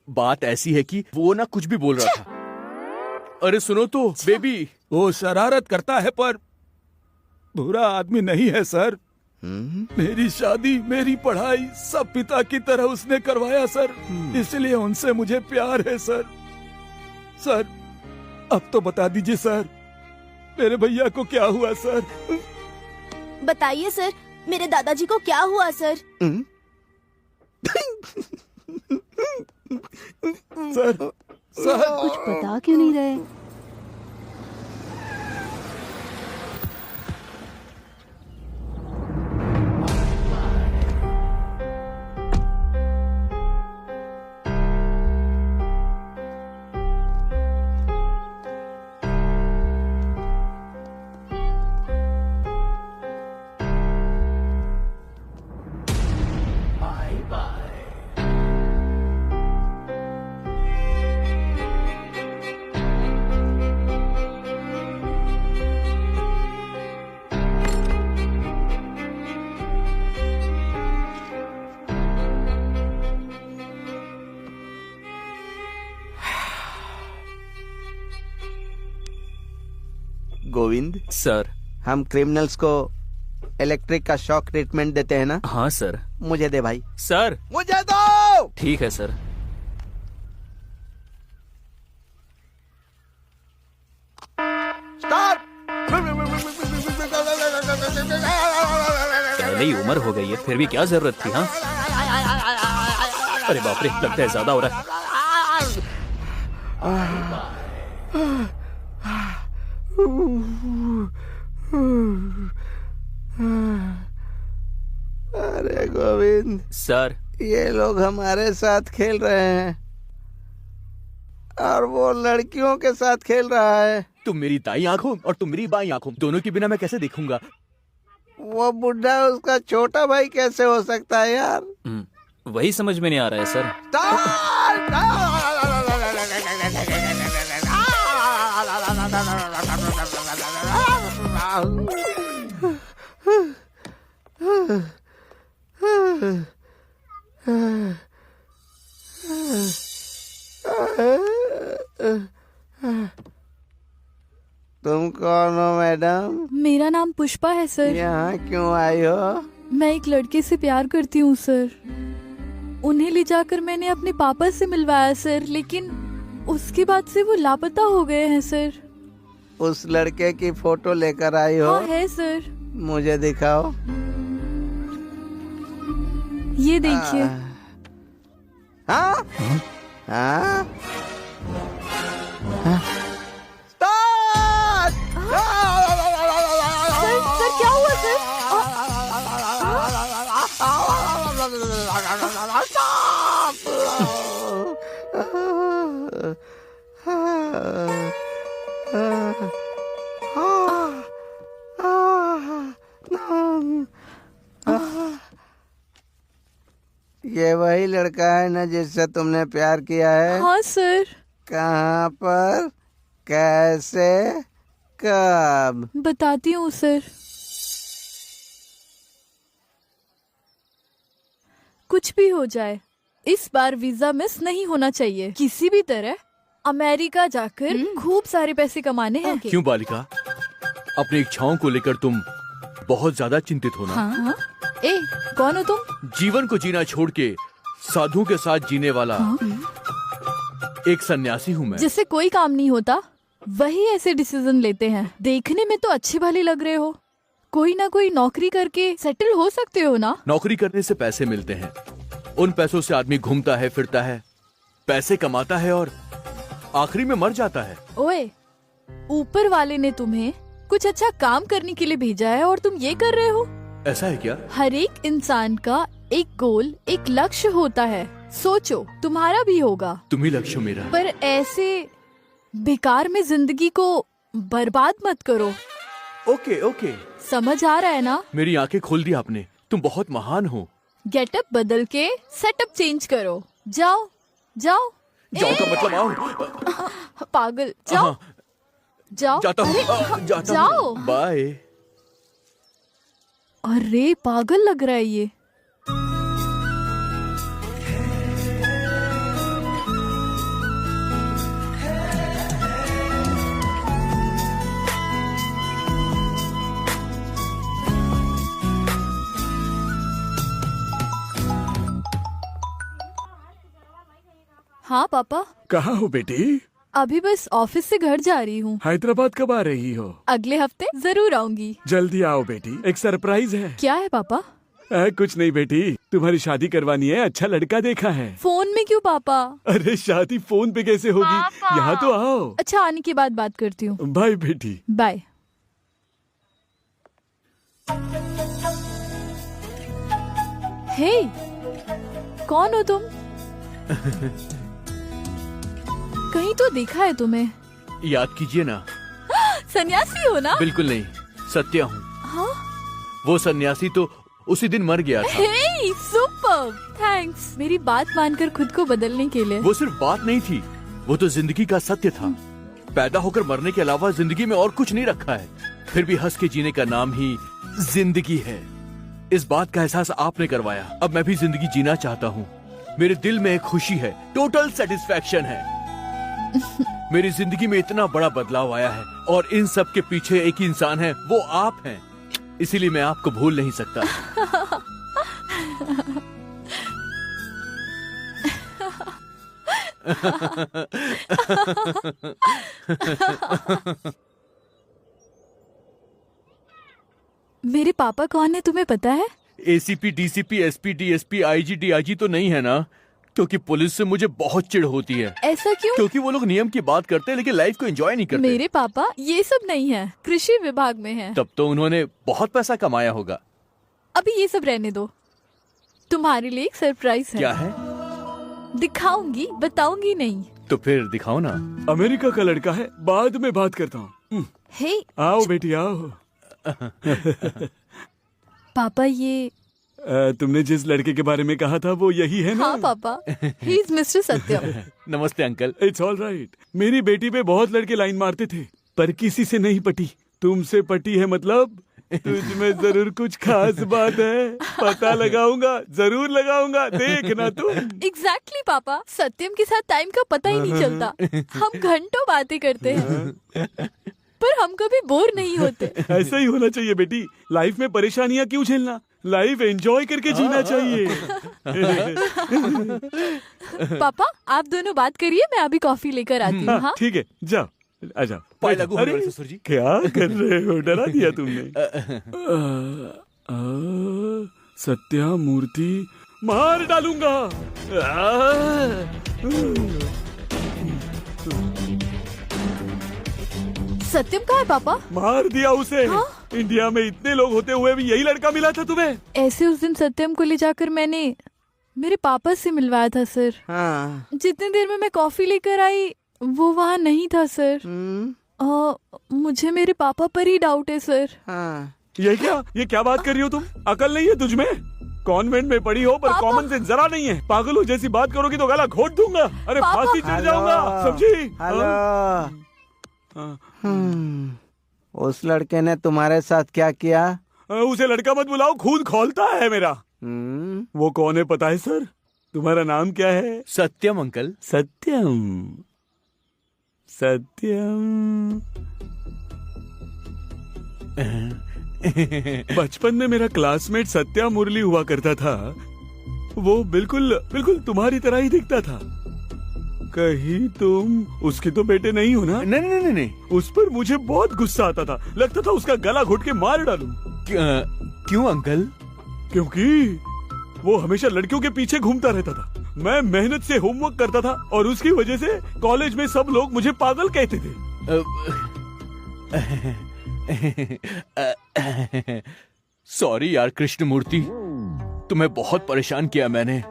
बात ऐसी है कि वो ना कुछ भी बोल रहा था। अरे सुनो तो बेबी, वो शरारत करता है पर बुरा आदमी नहीं है सर। मेरी शादी, मेरी पढ़ाई सब पिता की तरह उसने करवाया सर, इसलिए उनसे मुझे प्यार है सर। सर, अब तो बता दीजिए सर, मेरे भैया को क्या हुआ सर? बताइए सर, मेरे दादाजी को क्या हुआ सर? सर, कुछ बता क्यों नहीं रहे? गोविंद सर, हम क्रिमिनल्स को इलेक्ट्रिक का शॉक ट्रीटमेंट देते हैं ना? हाँ सर। मुझे दे भाई। सर, मुझे दो। ठीक है सर। स्टॉप। पहले ही उम्र हो गई है, फिर भी क्या जरूरत थी? हाँ। अरे बाप रे, लगता है ज्यादा हो रहा है। अरे गोविंद सर, ये लोग हमारे साथ खेल रहे हैं और वो लड़कियों के साथ खेल रहा है। तुम मेरी दाई आँख हो और तुम मेरी बाई आँख हो। दोनों के बिना मैं कैसे देखूंगा? वो बुढ़ा उसका छोटा भाई कैसे हो सकता है यार? वही समझ में नहीं आ रहा है सर। तुम कौन हो मैडम? मेरा नाम पुष्पा है सर। यहाँ क्यों आई हो? मैं एक लड़के से प्यार करती हूँ सर। उन्हें ले जाकर मैंने अपने पापा से मिलवाया सर, लेकिन उसके बाद से वो लापता हो गए हैं सर। उस लड़के की फोटो लेकर आई हो? हाँ है सर। मुझे दिखाओ। ये देखिए। हाँ? हाँ? सर क्या हुआ सर? लड़का है ना जिससे तुमने प्यार किया है? हाँ सर। कहाँ पर, कैसे, कब? बताती हूँ सर। कुछ भी हो जाए, इस बार वीजा मिस नहीं होना चाहिए। किसी भी तरह अमेरिका जाकर खूब सारे पैसे कमाने हैं। क्यों बालिका, अपनी इच्छाओं को लेकर तुम बहुत ज्यादा चिंतित हो ना? हाँ? ए, कौन हो तुम? जीवन को जीना छोड़ के साधुओं के साथ जीने वाला एक सन्यासी हूँ मैं। जिससे कोई काम नहीं होता वही ऐसे डिसीजन लेते हैं। देखने में तो अच्छे भले लग रहे हो, कोई ना कोई नौकरी करके सेटल हो सकते हो ना? नौकरी करने से पैसे मिलते हैं, उन पैसों से आदमी घूमता है, फिरता है, पैसे कमाता है और आखिरी में मर जाता है। ओए, ऊपर वाले ने तुम्हें कुछ अच्छा काम करने के लिए भेजा है और तुम ये कर रहे हो? ऐसा है क्या? हर एक इंसान का एक गोल, एक लक्ष्य होता है। सोचो, तुम्हारा भी होगा। तुम्ही लक्ष्य मेरा। पर ऐसे बेकार में जिंदगी को बर्बाद मत करो। ओके ओके, समझ आ रहा है ना? मेरी आंखें खोल दी आपने। तुम बहुत महान हो। गेटअप बदल के सेटअप चेंज करो। जाओ जाओ। जाओ का मतलब आओ। पागल, जाओ जाओ। जाता हूँ, अरे, जाता जाओ। हूँ। बाय। अरे पागल लग रहा है ये। हाँ पापा। कहाँ हो बेटी? अभी बस ऑफिस से घर जा रही हूँ। हैदराबाद कब आ रही हो? अगले हफ्ते जरूर आऊंगी। जल्दी आओ बेटी, एक सरप्राइज है। क्या है पापा? कुछ नहीं बेटी, तुम्हारी शादी करवानी है, अच्छा लड़का देखा है। फोन में क्यों पापा? अरे शादी फोन पे कैसे होगी, यहाँ तो आओ। अच्छा, आने के बाद बात करती हूँ। बाय बेटी। बाय। हे, कौन हो तुम? कहीं तो देखा है तुम्हें। याद कीजिए ना। सन्यासी हो ना? बिल्कुल नहीं, सत्या हूँ। हाँ? वो सन्यासी तो उसी दिन मर गया था। हे, सुपर, थैंक्स मेरी बात मानकर खुद को बदलने के लिए। वो सिर्फ बात नहीं थी, वो तो जिंदगी का सत्य था। पैदा होकर मरने के अलावा जिंदगी में और कुछ नहीं रखा है, फिर भी हंस के जीने का नाम ही जिंदगी है। इस बात का एहसास आपने करवाया। अब मैं भी जिंदगी जीना चाहता हूँ। मेरे दिल में एक खुशी है, टोटल सेटिस्फैक्शन है। मेरी जिंदगी में इतना बड़ा बदलाव आया है और इन सब के पीछे एक इंसान है, वो आप हैं। इसीलिए मैं आपको भूल नहीं सकता। मेरे पापा कौन है तुम्हें पता है? ACP, DCP, SP, DSP, IG, DIG तो नहीं है ना? क्योंकि पुलिस से मुझे बहुत चिढ़ होती है। ऐसा क्यों? क्योंकि वो लोग नियम की बात करते हैं लेकिन लाइफ को एंजॉय नहीं करते। मेरे पापा ये सब नहीं है, कृषि विभाग में है। तब तो उन्होंने बहुत पैसा कमाया होगा। अभी ये सब रहने दो, तुम्हारे लिए एक सरप्राइज है। क्या है? दिखाऊंगी, बताऊंगी नहीं। तो फिर दिखाओ ना। अमेरिका का लड़का है, बाद में बात करता हूँ। हे, आओ बेटी आओ। पापा ये तुमने जिस लड़के के बारे में कहा था वो यही है ना? हाँ पापा, ही इज मिस्टर सत्यम। नमस्ते अंकल। It's all right. मेरी बेटी पे बहुत लड़के लाइन मारते थे पर किसी से नहीं पटी। तुमसे पटी है मतलब तुझ में जरूर कुछ खास बात है। पता लगाऊंगा, जरूर लगाऊंगा, देखना तुम। एग्जैक्टली पापा, सत्यम के साथ टाइम का पता ही नहीं चलता। हम घंटों बातें करते हैं पर हम कभी बोर नहीं होते। ऐसा ही होना चाहिए बेटी। लाइफ में परेशानियां क्यों झेलना, लाइफ एंजॉय करके जीना चाहिए। पापा आप दोनों बात करिए, मैं अभी कॉफी लेकर आती हूँ। हाँ ठीक है, जाओ आ जाओ। पाए लागू होने अरे वाले ससुर जी। क्या कर रहे हो, डरा दिया तुमने। सत्या मूर्ति मार डालूंगा। सत्यम कहाँ है पापा? मार दिया उसे। हाँ? इंडिया में इतने लोग होते हुए भी यही लड़का मिला था तुम्हें? ऐसे उस दिन सत्यम को ले जाकर मैंने मेरे पापा से मिलवाया था सर। हाँ। जितनी देर में मैं कॉफी लेकर आई वो वहाँ नहीं था सर। मुझे मेरे पापा पर ही डाउट है सर। हाँ। ये क्या बात कर रही हो तुम? अकल नहीं है तुझमें? कॉन्वेंट में पढ़ी हो पर कॉमन सेंस जरा नहीं है। पागल हो जैसी बात करोगी तो गला घोट दूंगा। अरे फांसी चढ़ जाऊंगा, समझी? हेलो। उस लड़के ने तुम्हारे साथ क्या किया? उसे लड़का मत बुलाओ, खून खौलता है मेरा। वो कौन है पता है सर? तुम्हारा नाम क्या है? सत्यम अंकल। सत्यम, सत्यम। बचपन में मेरा क्लासमेट सत्या मुरली हुआ करता था। वो बिल्कुल बिल्कुल तुम्हारी तरह ही दिखता था। कहीं तुम उसके तो बेटे नहीं हो ना? नहीं नहीं नहीं नहीं। उस पर मुझे बहुत गुस्सा आता था, लगता था उसका गला घोट के मार डालूं। क्यों अंकल? क्योंकि वो हमेशा लड़कियों के पीछे घूमता रहता था। मैं मेहनत से होमवर्क करता था और उसकी वजह से कॉलेज में सब लोग मुझे पागल कहते थे। सॉरी यार कृष्णमूर्ति, तुम्हें बहुत परेशान किया मैंने।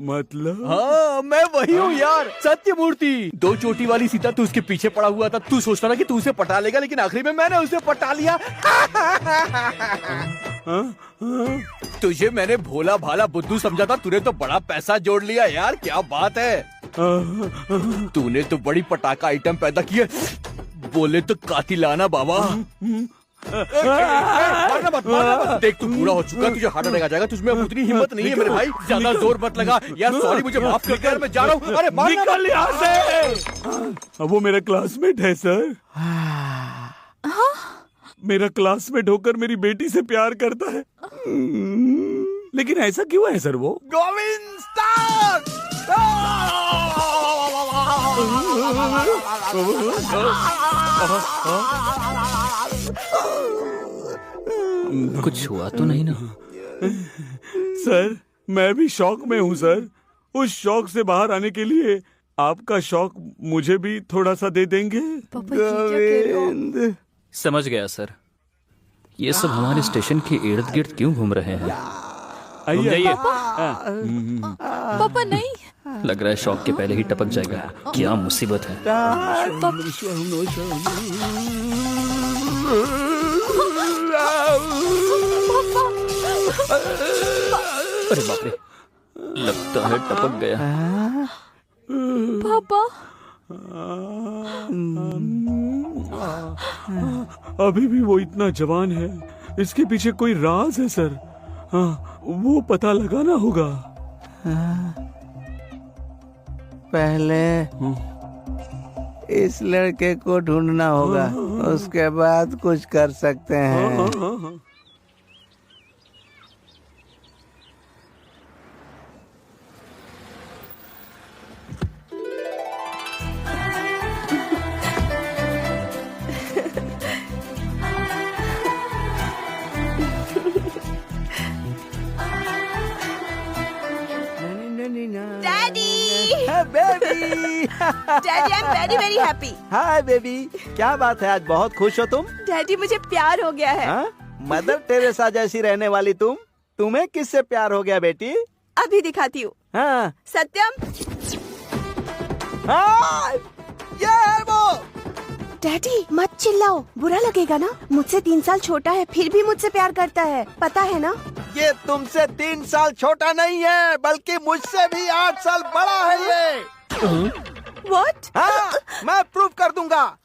मतलब? हाँ मैं वही हूँ यार, सत्यमूर्ति। 2 चोटी वाली सीता, तू उसके पीछे पड़ा हुआ था। तू सोचता था कि तू उसे पटा लेगा, लेकिन आखिरी में मैंने उसे पटा लिया। तुझे मैंने भोला भाला बुद्धू समझा था, तूने तो बड़ा पैसा जोड़ लिया यार। क्या बात है, तूने तो बड़ी पटाखा आइटम पैदा किए। बोले तो कातिलाना बाबा। मारना मत, मारना मत। देख तू पूरा हो चुका, तुझे हार्ट अटैक आ जाएगा। तुझमें उतनी हिम्मत नहीं है मेरे भाई, ज्यादा जोर मत लगा यार। सॉरी, मुझे माफ कर यार, मैं जा रहा हूँ। अरे निकल यहाँ से। वो मेरा क्लासमेट है सर। मेरा क्लासमेट होकर मेरी बेटी से प्यार करता है। लेकिन ऐसा क्यों है सर? वो गोविंद स्टार। कुछ हुआ तो नहीं ना? सर मैं भी शौक में हूँ सर। उस शौक से बाहर आने के लिए आपका शौक मुझे भी थोड़ा सा दे देंगे? गोविंद। समझ गया सर। ये सब हमारे स्टेशन के इर्द गिर्द क्यों घूम रहे हैं? आइए जाइए। पापा नहीं। लग रहा है शौक के पहले ही टपक जाएगा। क्या मुसीबत है। अरे बाप रे, लगता है टपक गया। पापा अभी भी वो इतना जवान है, इसके पीछे कोई राज है सर। हाँ, वो पता लगाना होगा। पहले इस लड़के को ढूंढना होगा, उसके बाद कुछ कर सकते हैं। Baby, daddy I am very very happy. Hi baby, क्या बात है, आज बहुत खुश हो तुम? डैडी मुझे प्यार हो गया है। मदर टेरेसा जैसी रहने वाली तुम, तुम्हें किससे प्यार हो गया बेटी? अभी दिखाती हूँ। हाँ। सत्यम, ये है वो। डैडी मत चिल्लाओ, बुरा लगेगा ना। मुझसे 3 साल छोटा है, फिर भी मुझसे प्यार करता है, पता है ना? ये तुमसे 3 साल छोटा नहीं है, बल्कि मुझसे भी 8 साल बड़ा है ये। What? हाँ, मैं प्रूफ कर दूंगा।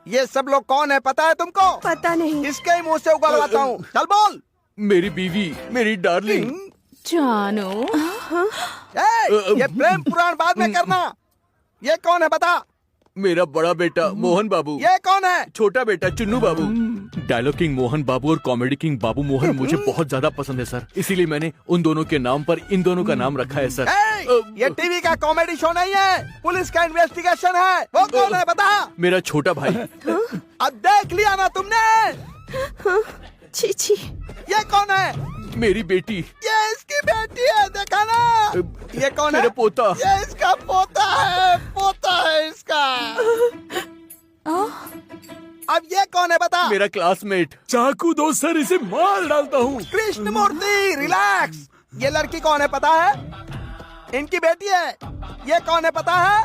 ये सब लोग कौन है पता है तुमको? पता नहीं। इसके ही मुंह से उगलवाता हूँ, चल बोल। मेरी बीवी, मेरी डार्लिंग जानू। ये प्रेम पुराण बाद में करना। ये कौन है बता? मेरा बड़ा बेटा मोहन बाबू। ये कौन है? छोटा बेटा चुन्नू बाबू। डायलॉग किंग मोहन बाबू और कॉमेडी किंग बाबू मोहन मुझे बहुत ज्यादा पसंद है सर, इसीलिए मैंने उन दोनों के नाम पर इन दोनों का नाम रखा है सर। ये टीवी का कॉमेडी शो नहीं है, पुलिस का इन्वेस्टिगेशन है। वो कौन है बता? मेरा छोटा भाई। अब देख लिया ना तुमने? छी। ये कौन है? मेरी बेटी। ये इसकी बेटी है, देखा ना? ये कौन है? मेरा पोता। ये इसका पोता है, पोता है इसका। अब ये कौन है बता? मेरा क्लासमेट। चाकू दो सर, इसे मार डालता हूँ। कृष्णमूर्ति रिलैक्स। ये लड़की कौन है पता है? इनकी बेटी है। ये कौन है पता है?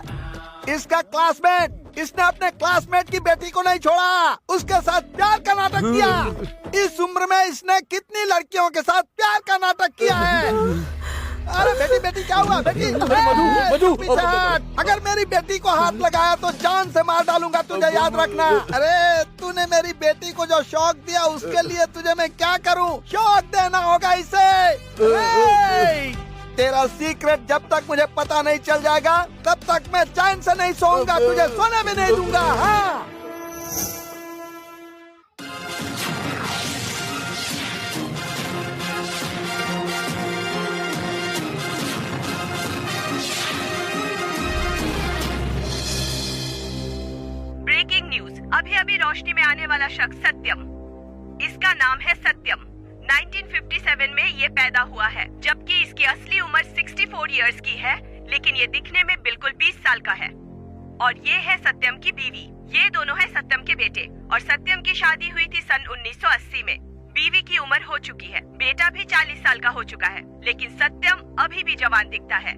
इसका क्लासमेट। इसने अपने क्लासमेट की बेटी को नहीं छोड़ा, उसके साथ प्यार का नाटक किया। इस उम्र में इसने कितनी लड़कियों के साथ प्यार का नाटक किया है। अरे बेटी बेटी क्या हुआ बेटी? मधु, पीछे हट। अगर मेरी बेटी को हाथ लगाया तो जान से मार डालूंगा, तुझे याद रखना। अरे तूने मेरी बेटी को जो शौक दिया उसके लिए तुझे मैं क्या करूं? शौक देना होगा इसे। तेरा सीक्रेट जब तक मुझे पता नहीं चल जाएगा तब तक मैं चैन से नहीं सोऊंगा, तुझे सोने भी नहीं दूंगा। हाँ ब्रेकिंग न्यूज। अभी अभी रोशनी में आने वाला शख्स सत्यम, इसका नाम है सत्यम। 1957 में ये पैदा हुआ है, जबकि इसकी असली उम्र 64 इयर्स की है, लेकिन ये दिखने में बिल्कुल 20 साल का है। और ये है सत्यम की बीवी। ये दोनों है सत्यम के बेटे। और सत्यम की शादी हुई थी सन 1980 में। बीवी की उम्र हो चुकी है, बेटा भी 40 साल का हो चुका है, लेकिन सत्यम अभी भी जवान दिखता है।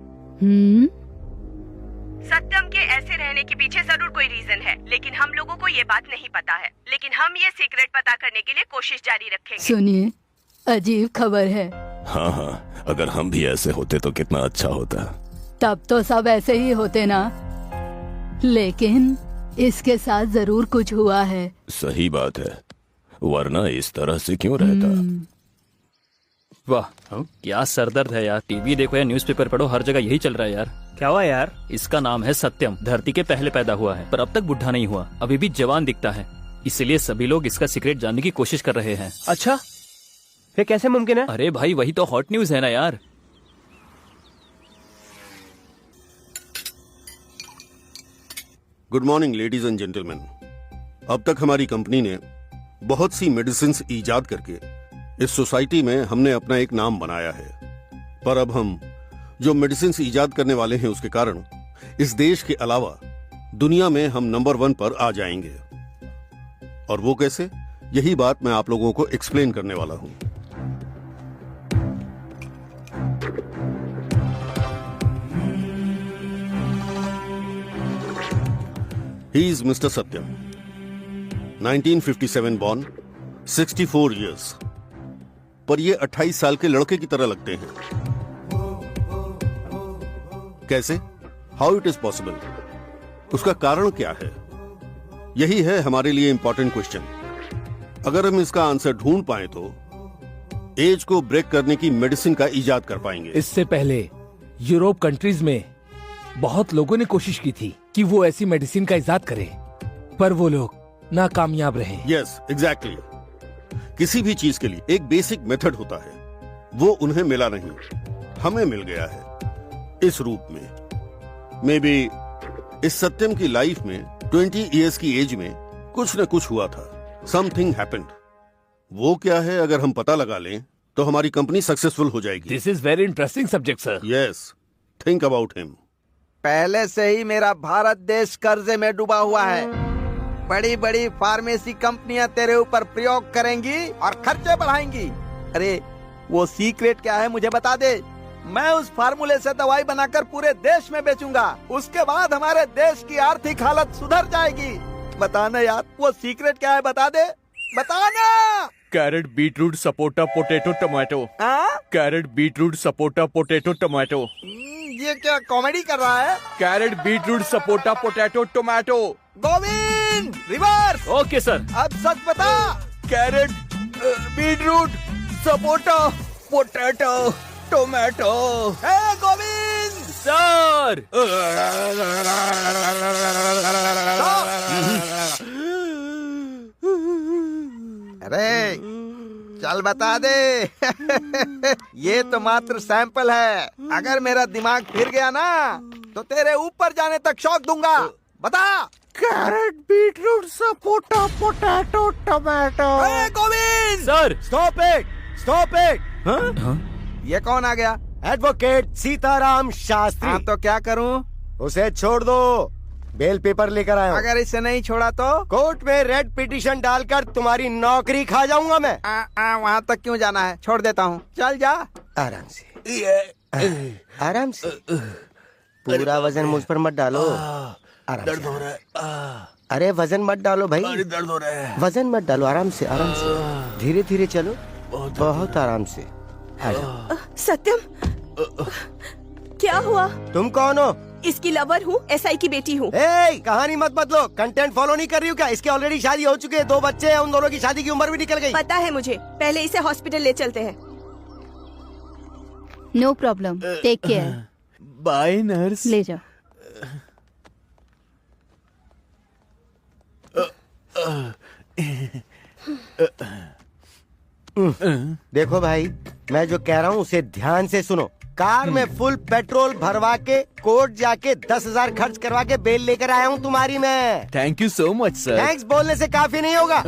सत्यम के ऐसे रहने के पीछे जरूर कोई रीजन है, लेकिन हम लोगों को ये बात नहीं पता है। लेकिन हम ये सीक्रेट पता करने के लिए कोशिश जारी रखेंगे। सुनिए, अजीब खबर है। हाँ हाँ, अगर हम भी ऐसे होते तो कितना अच्छा होता। तब तो सब ऐसे ही होते ना, लेकिन इसके साथ जरूर कुछ हुआ है। सही बात है, वरना इस तरह से क्यों रहता। वाह, क्या सरदर्द है यार। टीवी देखो या न्यूज़पेपर पढ़ो, हर जगह यही चल रहा है यार। क्या हुआ यार? इसका नाम है सत्यम, धरती के पहले पैदा हुआ है, पर अब तक बुढ़ा नहीं हुआ, अभी भी जवान दिखता है। इसलिए सभी लोग इसका सीक्रेट जानने की कोशिश कर रहे हैं। अच्छा, ये कैसे मुमकिन है? अरे भाई, वही तो हॉट न्यूज है ना यार। Good morning ladies and gentleman. अब तक हमारी कंपनी ने बहुत सी मेडिसिन्स इजाद करके इस सोसाइटी में हमने अपना एक नाम बनाया है। पर अब हम जो मेडिसिन्स इजाद करने वाले हैं उसके कारण इस देश के अलावा दुनिया में हम नंबर 1 पर आ जाएंगे। और वो कैसे, यही बात मैं आप लोगों को एक्सप्लेन करने वाला हूं। He is Mr. Satyam, 1957 born, 64 years. पर ये 28 साल के लड़के की तरह लगते हैं। कैसे? How it is possible? उसका कारण क्या है? यही है हमारे लिए इंपॉर्टेंट क्वेश्चन। अगर हम इसका आंसर ढूंढ पाए तो एज को ब्रेक करने की मेडिसिन का इजाद कर पाएंगे। इससे पहले यूरोप कंट्रीज में बहुत लोगों ने कोशिश की थी कि वो ऐसी मेडिसिन का इजाद करें, पर वो लोग नाकामयाब रहे। Yes, exactly. किसी भी चीज के लिए एक बेसिक मेथड होता है, वो उन्हें मिला नहीं, हमें मिल गया है इस रूप में। मे बी इस सत्यम की लाइफ में 20 इयर्स की एज में कुछ न कुछ हुआ था। Something happened. वो क्या है, अगर हम पता लगा लें तो हमारी कंपनी सक्सेसफुल हो जाएगी। This is very interesting subject sir. Yes, think about him. पहले से ही मेरा भारत देश कर्जे में डूबा हुआ है। बड़ी बड़ी फार्मेसी कंपनियां तेरे ऊपर प्रयोग करेंगी और खर्चे बढ़ाएंगी। अरे वो सीक्रेट क्या है मुझे बता दे। मैं उस फार्मूले से दवाई बनाकर पूरे देश में बेचूंगा। उसके बाद हमारे देश की आर्थिक हालत सुधर जाएगी। बताना यार, वो सीक्रेट क्या है, बता दे, बताना। Carrot, beetroot, sapota, potato, tomato. Carrot, beetroot, sapota, potato, tomato. ये क्या कॉमेडी कर रहा है? Carrot, beetroot, sapota, potato, tomato. Govind, reverse. Okay sir. अब सच बता। Carrot, beetroot, sapota, potato, tomato. Hey Govind. Sir. अरे चल बता दे। ये तो मात्र सैंपल है। अगर मेरा दिमाग फिर गया ना तो तेरे ऊपर जाने तक शौक दूंगा। बता। Carrot, beetroot, sapota, potato, tomato. Govind sir. Stop it, stop it. ये कौन आ गया? एडवोकेट सीताराम शास्त्री। हाँ, तो क्या करूं? उसे छोड़ दो, बेल पेपर लेकर आया हूं। अगर इसे नहीं छोड़ा तो कोर्ट में रेड पिटीशन डालकर तुम्हारी नौकरी खा जाऊंगा मैं। वहाँ तक क्यों जाना है, छोड़ देता हूँ। चल जा। आराम से, आराम से। पूरा वजन मुझ पर मत डालो। दर्द हो रहा है। अरे वजन मत डालो भाई। अरे दर्द हो रहा है। वजन मत डालो, आराम से आराम से, धीरे धीरे चलो, बहुत आराम से। सत्यम, क्या हुआ? तुम कौन हो? इसकी लवर हूँ, एसआई की बेटी हूँ। कहानी मत बदलो, कंटेंट फॉलो नहीं कर रही हूँ क्या? इसकी ऑलरेडी शादी हो चुकी है, 2 बच्चे हैं, उन दोनों की शादी की उम्र भी निकल गई। पता है मुझे, पहले इसे हॉस्पिटल ले चलते हैं। No problem, take care. Bye nurse. ले जाओ। देखो भाई, मैं जो कह रहा हूँ उसे ध्यान से सुनो। कार में फुल पेट्रोल भरवा के कोर्ट जाके 10,000 खर्च करवा के बेल लेकर आया हूँ तुम्हारी मैं। Thank you so much sir. Thanks बोलने से काफी नहीं होगा,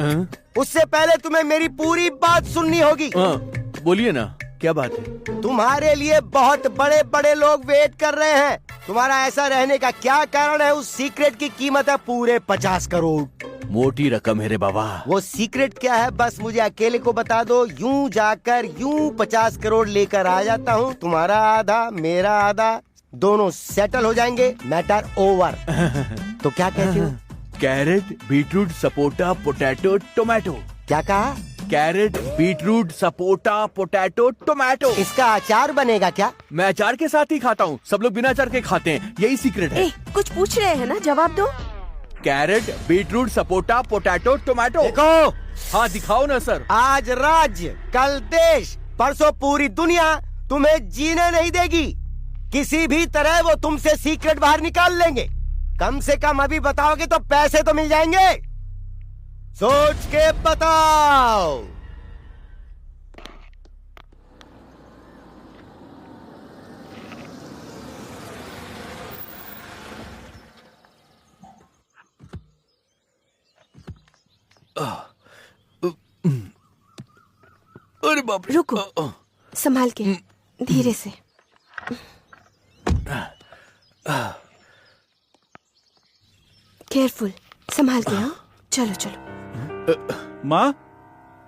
उससे पहले तुम्हें मेरी पूरी बात सुननी होगी। बोलिए ना, क्या बात है? तुम्हारे लिए बहुत बड़े बड़े लोग वेट कर रहे हैं। तुम्हारा ऐसा रहने का क्या कारण है? उस सीक्रेट की कीमत है पूरे 50 करोड़। मोटी रकम है रे बाबा। वो सीक्रेट क्या है बस मुझे अकेले को बता दो, यूं जाकर यूं 50 करोड़ लेकर आ जाता हूँ। तुम्हारा आधा मेरा आधा, दोनों सेटल हो जाएंगे, मैटर ओवर। तो क्या कहते हो? Carrot, beetroot, sapota, potato, tomato. क्या कहा? Carrot, beetroot, sapota, potato, tomato. इसका अचार बनेगा क्या? मैं अचार के साथ ही खाता हूँ, सब लोग बिना अचार के खाते हैं, यही सीक्रेट है। कुछ पूछ रहे हैं ना, जवाब दो। Carrot, beetroot, sapota, potato, tomato. देखो। हाँ दिखाओ ना सर। आज राज्य, कल देश, परसों पूरी दुनिया तुम्हें जीने नहीं देगी। किसी भी तरह वो तुमसे सीक्रेट बाहर निकाल लेंगे। कम से कम अभी बताओगे तो पैसे तो मिल जाएंगे। सोच के बताओ। अरे बाप रे। रुको, संभाल के, धीरे से। केयरफुल, संभाल के। हाँ, चलो चलो। माँ,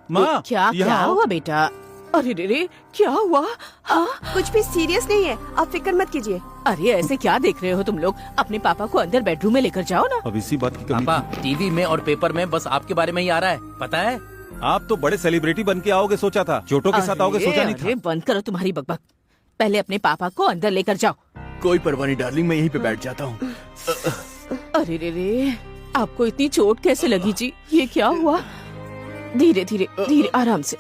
माँ, क्या हुआ बेटा? अरे रे, क्या हुआ? हाँ? कुछ भी सीरियस नहीं है, आप फिक्र मत कीजिए। अरे ऐसे क्या देख रहे हो तुम लोग? अपने पापा को अंदर बेडरूम में लेकर जाओ ना। अब इसी बात की कमी पापा, टीवी में और पेपर में बस आपके बारे में ही आ रहा है, पता है? आप तो बड़े सेलिब्रिटी बन के आओगे सोचा था, चोटों के साथ आओगे सोचा नहीं था। बंद करो तुम्हारी बकबक, पहले अपने पापा को अंदर लेकर जाओ। कोई परवाह नहीं डार्लिंग, मैं यहीं पे बैठ जाता हूँ। अरे रे, आपको इतनी चोट कैसे लगी जी? ये क्या हुआ? धीरे धीरे धीरे, आराम से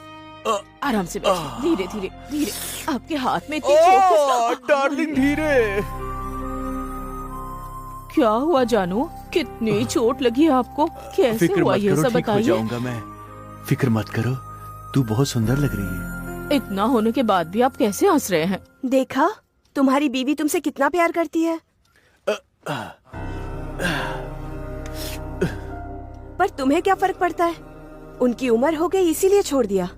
आराम से बैठिए, धीरे धीरे धीरे। आपके हाथ में इतनी चोट। डार्लिंग धीरे। क्या हुआ जानू? कितनी चोट लगी है आपको? कैसे हुआ ये सब बताइए। जाऊंगा मैं, फिक्र मत करो, तू बहुत सुंदर लग रही है। इतना होने के बाद भी आप कैसे हंस रहे हैं? देखा, तुम्हारी बीवी तुमसे कितना प्यार करती है। पर तुम्हें क्या फर्क पड़ता है? उनकी उम्र हो गई इसीलिए छोड़ दिया।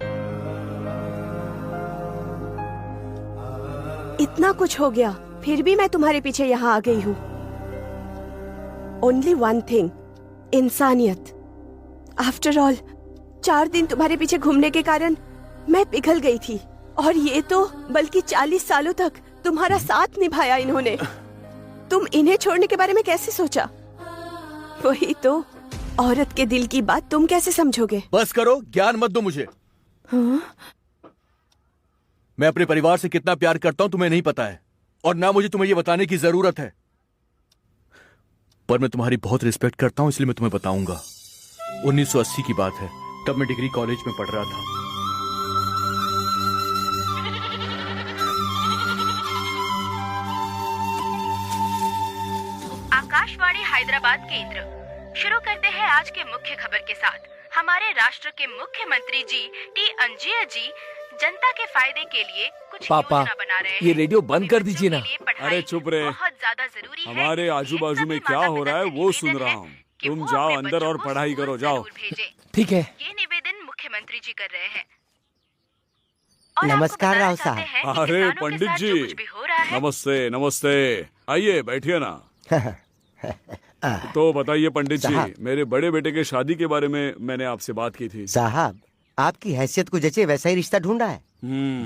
इतना कुछ हो गया, फिर भी मैं तुम्हारे पीछे यहाँ आ गई हूँ। ओनली वन थिंग, इंसानियत। आफ्टर ऑल 4 दिन तुम्हारे पीछे घूमने के कारण मैं पिघल गई थी, और ये तो बल्कि 40 सालों तक तुम्हारा साथ निभाया इन्होंने। तुम इन्हें छोड़ने के बारे में कैसे सोचा? वही तो, औरत के दिल की बात तुम कैसे समझोगे? बस करो, ज्ञान मत दो मुझे। हाँ? मैं अपने परिवार से कितना प्यार करता हूं तुम्हें नहीं पता है, और ना मुझे तुम्हें ये बताने की जरूरत है। पर मैं तुम्हारी बहुत रिस्पेक्ट करता हूं, इसलिए मैं तुम्हें बताऊंगा। 1980 की बात है, तब मैं डिग्री कॉलेज में पढ़ रहा था। आकाशवाणी हैदराबाद केंद्र। शुरू करते हैं आज के मुख्य खबर के साथ। हमारे राष्ट्र के मुख्यमंत्री जी टी अंजिया जी जनता के फायदे के लिए कुछ योजना बना रहे हैं। ये रेडियो बंद कर दीजिए ना। अरे चुप रहे, बहुत ज्यादा जरूरी है। हमारे आजू बाजू में क्या हो रहा है वो सुन रहा हूँ। तुम जाओ अंदर और पढ़ाई करो, जाओ। ठीक है। ये निवेदन मुख्यमंत्री जी कर रहे हैं। नमस्कार राव साहब। अरे पंडित जी, नमस्ते नमस्ते, आइए बैठिए ना। तो बताइए पंडित जी, मेरे बड़े बेटे के शादी के बारे में मैंने आपसे बात की थी। साहब, आपकी हैसियत को जैसे वैसा ही रिश्ता ढूंढा है।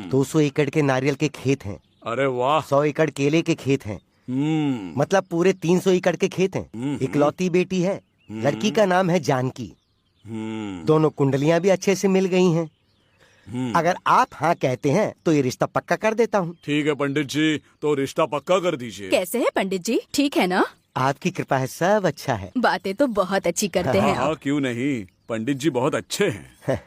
200 एकड़ के नारियल के खेत हैं। अरे वाह। 100 एकड़ केले के खेत हैं, मतलब पूरे 300 एकड़ के खेत हैं। इकलौती बेटी है। लड़की का नाम है जानकी। दोनों कुंडलियां भी अच्छे से मिल गई हैं। अगर आप हाँ कहते हैं तो ये रिश्ता पक्का कर देता हूँ। ठीक है पंडित जी, तो रिश्ता पक्का कर दीजिए। कैसे है पंडित जी, ठीक है ना? आपकी कृपा है, सब अच्छा है। बातें तो बहुत अच्छी करते हैं हाँ आप। क्यों नहीं, पंडित जी बहुत अच्छे हैं।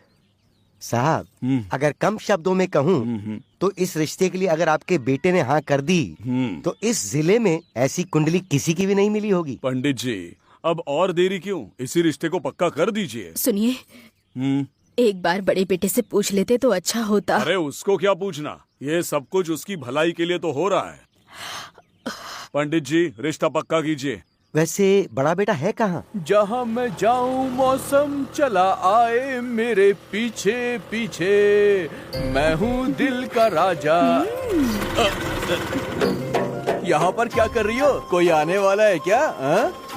साहब, अगर कम शब्दों में कहूँ तो इस रिश्ते के लिए अगर आपके बेटे ने हाँ कर दी तो इस जिले में ऐसी कुंडली किसी की भी नहीं मिली होगी। पंडित जी अब और देरी क्यों, इसी रिश्ते को पक्का कर दीजिए। सुनिए, एक बार बड़े बेटे से पूछ लेते तो अच्छा होता। अरे उसको क्या पूछना, ये सब कुछ उसकी भलाई के लिए तो हो रहा है। पंडित जी रिश्ता पक्का कीजिए। वैसे बड़ा बेटा है कहाँ? जहाँ मैं जाऊँ मौसम चला आए मेरे पीछे पीछे, मैं हूँ दिल का राजा। यहाँ पर क्या कर रही हो? कोई आने वाला है क्या?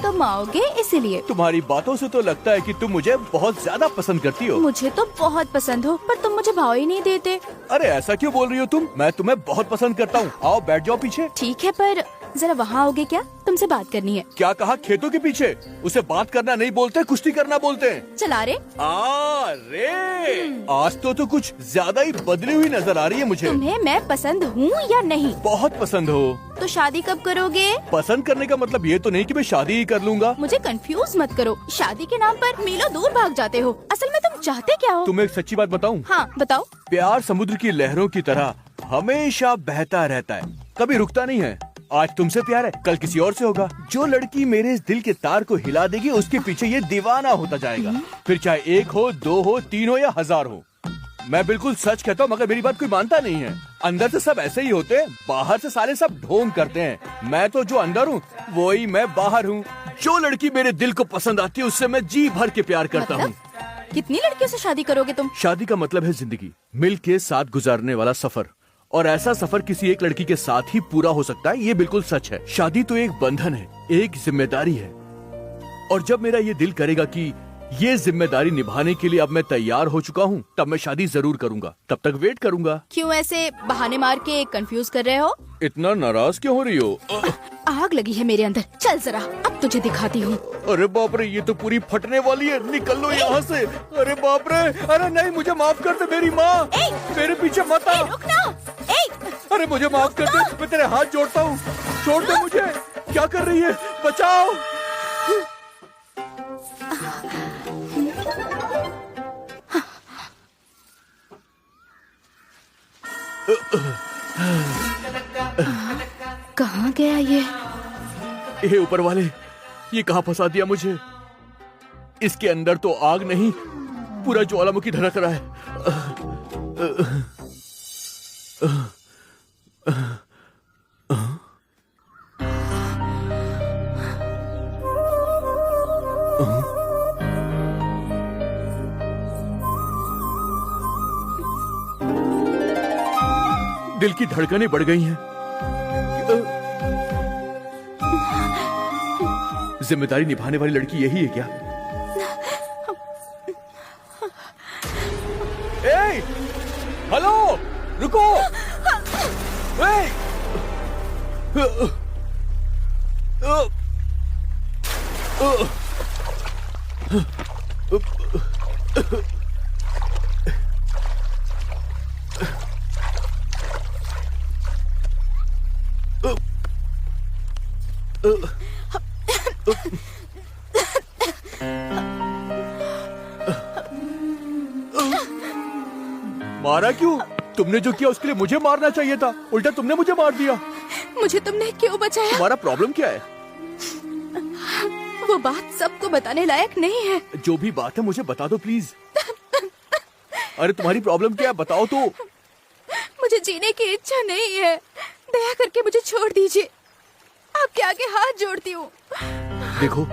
तुम आओगे इसीलिए। तुम्हारी बातों से तो लगता है कि तुम मुझे बहुत ज्यादा पसंद करती हो। मुझे तो बहुत पसंद हो, पर तुम मुझे भाव ही नहीं देते। अरे ऐसा क्यों बोल रही हो तुम? मैं तुम्हें बहुत पसंद करता हूँ। आओ बैठ जाओ पीछे। ठीक है, पर जरा वहाँ आओगे क्या? तुमसे बात करनी है। क्या कहा? खेतों के पीछे? उसे बात करना नहीं बोलते, कुश्ती करना बोलते हैं। चला रे। आज तो कुछ ज्यादा ही बदली हुई नजर आ रही है मुझे। तुम्हें मैं पसंद हूँ या नहीं? बहुत पसंद हो। तो शादी कब करोगे? पसंद करने का मतलब ये तो नहीं कि मैं शादी ही कर लूंगा। मुझे कंफ्यूज मत करो। शादी के नाम पर मीलों दूर भाग जाते हो। असल में तुम चाहते क्या हो? तुम्हें एक सच्ची बात बताऊं? हाँ बताओ। प्यार समुद्र की लहरों की तरह हमेशा बहता रहता है, कभी रुकता नहीं है। आज तुमसे प्यार है, कल किसी और से होगा। जो लड़की मेरे इस दिल के तार को हिला देगी उसके पीछे ये दीवाना होता जाएगा। फिर चाहे 1 हो, 2 हो, 3 हो या 1000 हो। मैं बिल्कुल सच कहता हूँ, मगर मेरी बात कोई मानता नहीं है। अंदर से सब ऐसे ही होते हैं, बाहर से साले सब ढोंग करते हैं। मैं तो जो अंदर हूँ वही मैं बाहर हूँ। जो लड़की मेरे दिल को पसंद आती है उससे मैं जी भर के प्यार करता हूँ। कितनी लड़कियों से शादी करोगे तुम? शादी का मतलब है जिंदगी, मिल के साथ गुजारने वाला सफर। और ऐसा सफर किसी एक लड़की के साथ ही पूरा हो सकता है, ये बिल्कुल सच है। शादी तो एक बंधन है, एक जिम्मेदारी है। और जब मेरा ये दिल करेगा कि ये जिम्मेदारी निभाने के लिए अब मैं तैयार हो चुका हूँ, तब मैं शादी जरूर करूंगा। तब तक वेट करूंगा। क्यों ऐसे बहाने मार के कंफ्यूज कर रहे हो? इतना नाराज क्यों हो रही हो? आग लगी है मेरे अंदर। चल जरा, अब तुझे दिखाती हूँ। अरे बाप रे, ये तो पूरी फटने वाली है। निकल लो यहाँ से। अरे बाप रे, अरे नहीं, मुझे माफ कर दे मेरी माँ। मेरे पीछे मत आ। अरे मुझे माफ कर दे, मैं तेरे हाथ जोड़ता हूँ। छोड़ दे मुझे। क्या कर रही है? बचाओ। कहाँ गया ये? हे ऊपर वाले, ये कहाँ फंसा दिया मुझे? इसके अंदर तो आग नहीं, पूरा ज्वालामुखी धड़क रहा है। दिल की धड़कनें बढ़ गई हैं। जिम्मेदारी निभाने वाली लड़की यही है क्या? ए, हेलो, रुको। मारा क्यों? तुमने जो किया उसके लिए मुझे मारना चाहिए था, उल्टा तुमने मुझे मार दिया। मुझे तुमने क्यों बचाया? तुम्हारा प्रॉब्लम क्या है? वो बात सबको बताने लायक नहीं है। जो भी बात है मुझे बता दो प्लीज। अरे तुम्हारी प्रॉब्लम क्या है, बताओ तो। मुझे जीने की इच्छा नहीं है, दया करके मुझे छोड़ दीजिए। आपके आगे हाथ जोड़ती हूँ। देखो,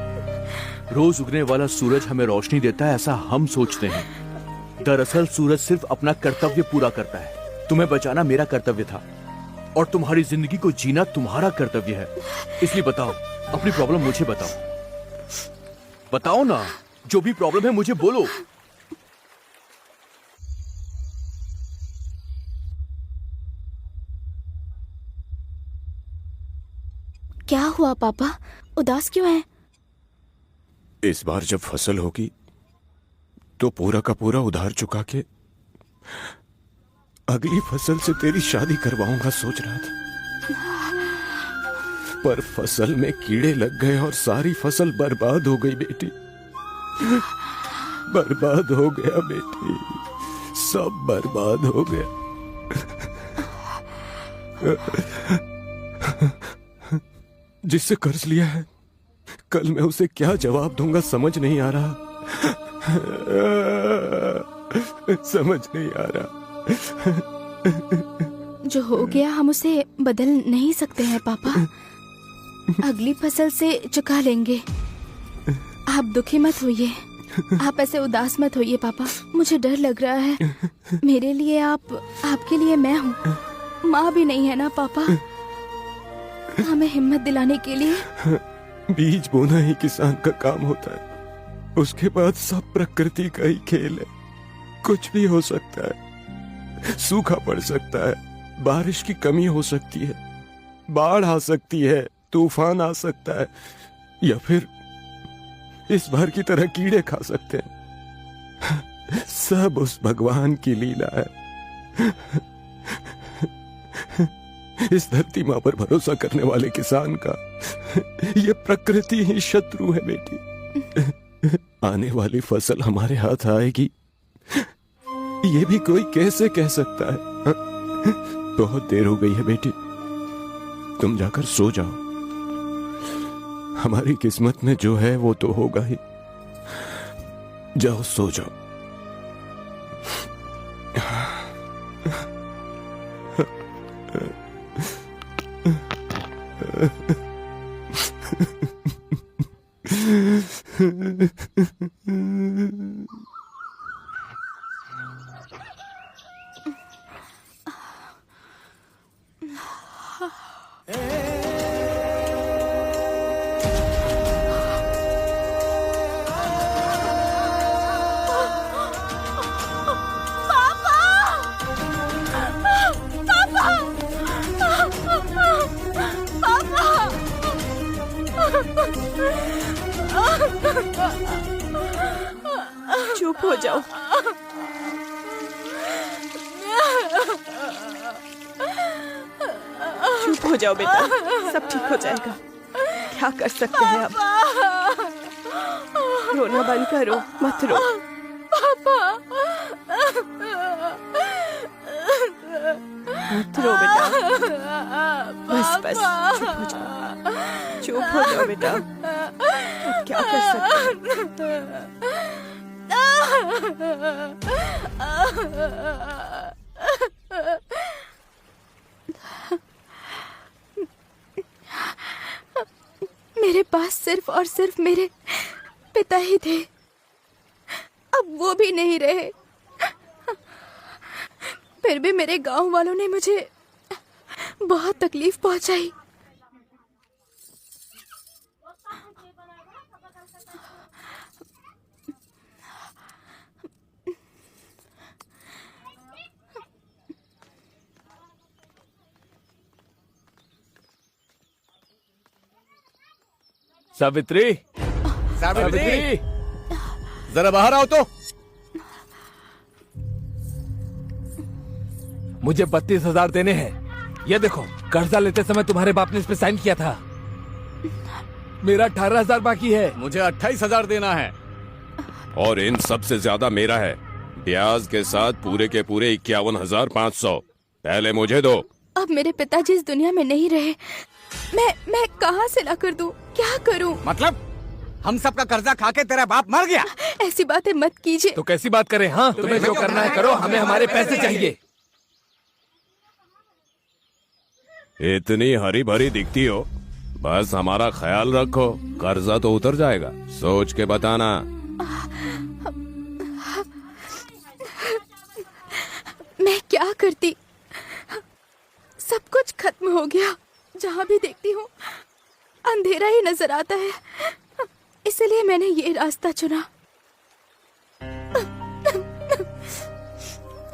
रोज उगने वाला सूरज हमें रोशनी देता है, ऐसा हम सोचते हैं। दरअसल सूरज सिर्फ अपना कर्तव्य पूरा करता है। तुम्हें बचाना मेरा कर्तव्य था और तुम्हारी जिंदगी को जीना तुम्हारा कर्तव्य है। इसलिए बताओ, अपनी प्रॉब्लम मुझे बताओ। बताओ ना, जो भी प्रॉब्लम है मुझे बोलो। हुआ पापा, उदास क्यों हैं? इस बार जब फसल होगी तो पूरा का पूरा उधार चुका के अगली फसल से तेरी शादी करवाऊंगा सोच रहा था, पर फसल में कीड़े लग गए और सारी फसल बर्बाद हो गई बेटी। बर्बाद हो गया बेटी, सब बर्बाद हो गया। जिससे कर्ज लिया है, कल मैं उसे क्या जवाब दूंगा समझ नहीं आ रहा। समझ नहीं आ रहा। जो हो गया हम उसे बदल नहीं सकते हैं पापा। अगली फसल से चुका लेंगे। आप दुखी मत होइए, आप ऐसे उदास मत होइए पापा। मुझे डर लग रहा है। मेरे लिए आप, आपके लिए मैं हूँ। माँ भी नहीं है ना पापा, हमें हिम्मत दिलाने के लिए। बीज बोना ही किसान का काम होता है, उसके बाद सब प्रकृति का ही खेल है। कुछ भी हो सकता है, सूखा पड़ सकता है, बारिश की कमी हो सकती है, बाढ़ आ सकती है, तूफान आ सकता है, या फिर इस बार की तरह कीड़े खा सकते हैं। सब उस भगवान की लीला है। इस धरती माँ पर भरोसा करने वाले किसान का ये प्रकृति ही शत्रु है बेटी। आने वाली फसल हमारे हाथ आएगी, ये भी कोई कैसे कह सकता है। बहुत देर हो गई है बेटी, तुम जाकर सो जाओ। हमारी किस्मत में जो है वो तो होगा ही। जाओ सो जाओ। चुप हो जाओ। चुप हो जाओ बेटा, सब ठीक हो जाएगा। क्या कर सकते हैं अब? रोना बंद करो, मत रो। मत रो बेटा, बस बस चुप हो जाओ। चुप हो जाओ बेटा, अब क्या कर सकते हैं? मेरे पास सिर्फ और सिर्फ मेरे पिता ही थे, अब वो भी नहीं रहे। फिर भी मेरे गांव वालों ने मुझे बहुत तकलीफ पहुंचाई। सावित्री, सावित्री, जरा बाहर आओ तो। मुझे 32,000 देने हैं। ये देखो, कर्जा लेते समय तुम्हारे बाप ने इस पे साइन किया था। मेरा 18,000 बाकी है। मुझे 28,000 देना है। और इन सबसे ज्यादा मेरा है, ब्याज के साथ पूरे के पूरे 51,500। पहले मुझे दो। अब मेरे पिताजी इस दुनिया में नहीं रहे, मैं कहाँ से ला कर दूं? क्या करूं? मतलब हम सबका कर्जा खा के तेरा बाप मर गया? ऐसी बातें मत कीजिए। तो कैसी बात करें? हाँ, तुम्हें जो करना है करो, हमें हमारे पैसे चाहिए। इतनी हरी भरी दिखती हो, बस हमारा ख्याल रखो, कर्जा तो उतर जाएगा। सोच के बताना। मैं क्या करती? सब कुछ खत्म हो गया। जहाँ भी देखती हूँ अंधेरा ही नजर आता है, इसलिए मैंने ये रास्ता चुना।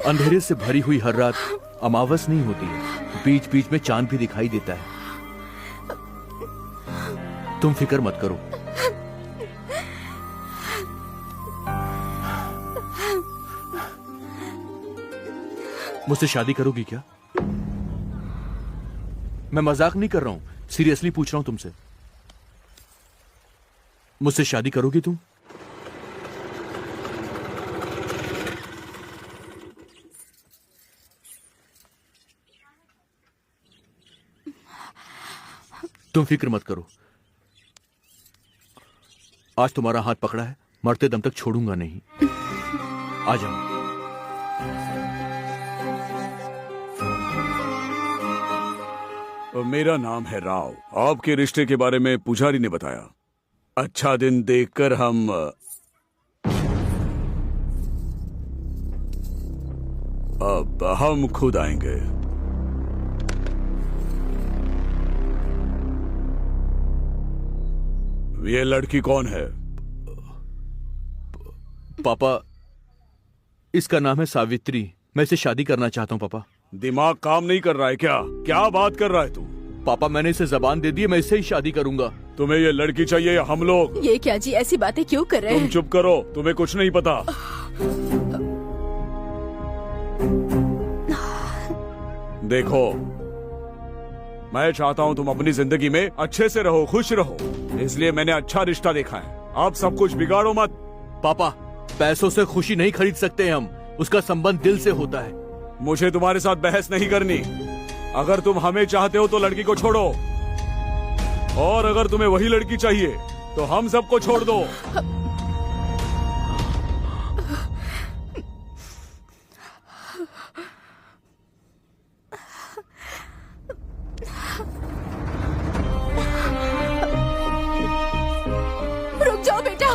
अंधेरे से भरी हुई हर रात अमावस नहीं होती है, बीच बीच में चांद भी दिखाई देता है। तुम फिक्र मत करो। मुझसे शादी करोगी क्या? मैं मजाक नहीं कर रहा हूं, सीरियसली पूछ रहा हूं तुमसे। मुझसे शादी करोगी तुम? तुम फिक्र मत करो, आज तुम्हारा हाथ पकड़ा है, मरते दम तक छोड़ूंगा नहीं। आ जाओ। मेरा नाम है राव। आपके रिश्ते के बारे में पुजारी ने बताया। अच्छा दिन देखकर हम खुद आएंगे। ये लड़की कौन है? पापा, इसका नाम है सावित्री। मैं इसे शादी करना चाहता हूँ पापा। दिमाग काम नहीं कर रहा है क्या? क्या बात कर रहा है तू? पापा, मैंने इसे जबान दे दी है, मैं इससे ही शादी करूंगा। तुम्हें ये लड़की चाहिए या हम लोग? ये क्या जी, ऐसी बातें क्यों कर रहे हैं? तुम चुप करो, तुम्हें कुछ नहीं पता। देखो, मैं चाहता हूँ तुम अपनी जिंदगी में अच्छे से रहो, खुश रहो, इसलिए मैंने अच्छा रिश्ता देखा है। आप सब कुछ बिगाड़ो मत। पापा, पैसों से खुशी नहीं खरीद सकते हम, उसका संबंध दिल से होता है। मुझे तुम्हारे साथ बहस नहीं करनी। अगर तुम हमें चाहते हो तो लड़की को छोड़ो, और अगर तुम्हें वही लड़की चाहिए तो हम सबको छोड़ दो। रुक जाओ बेटा,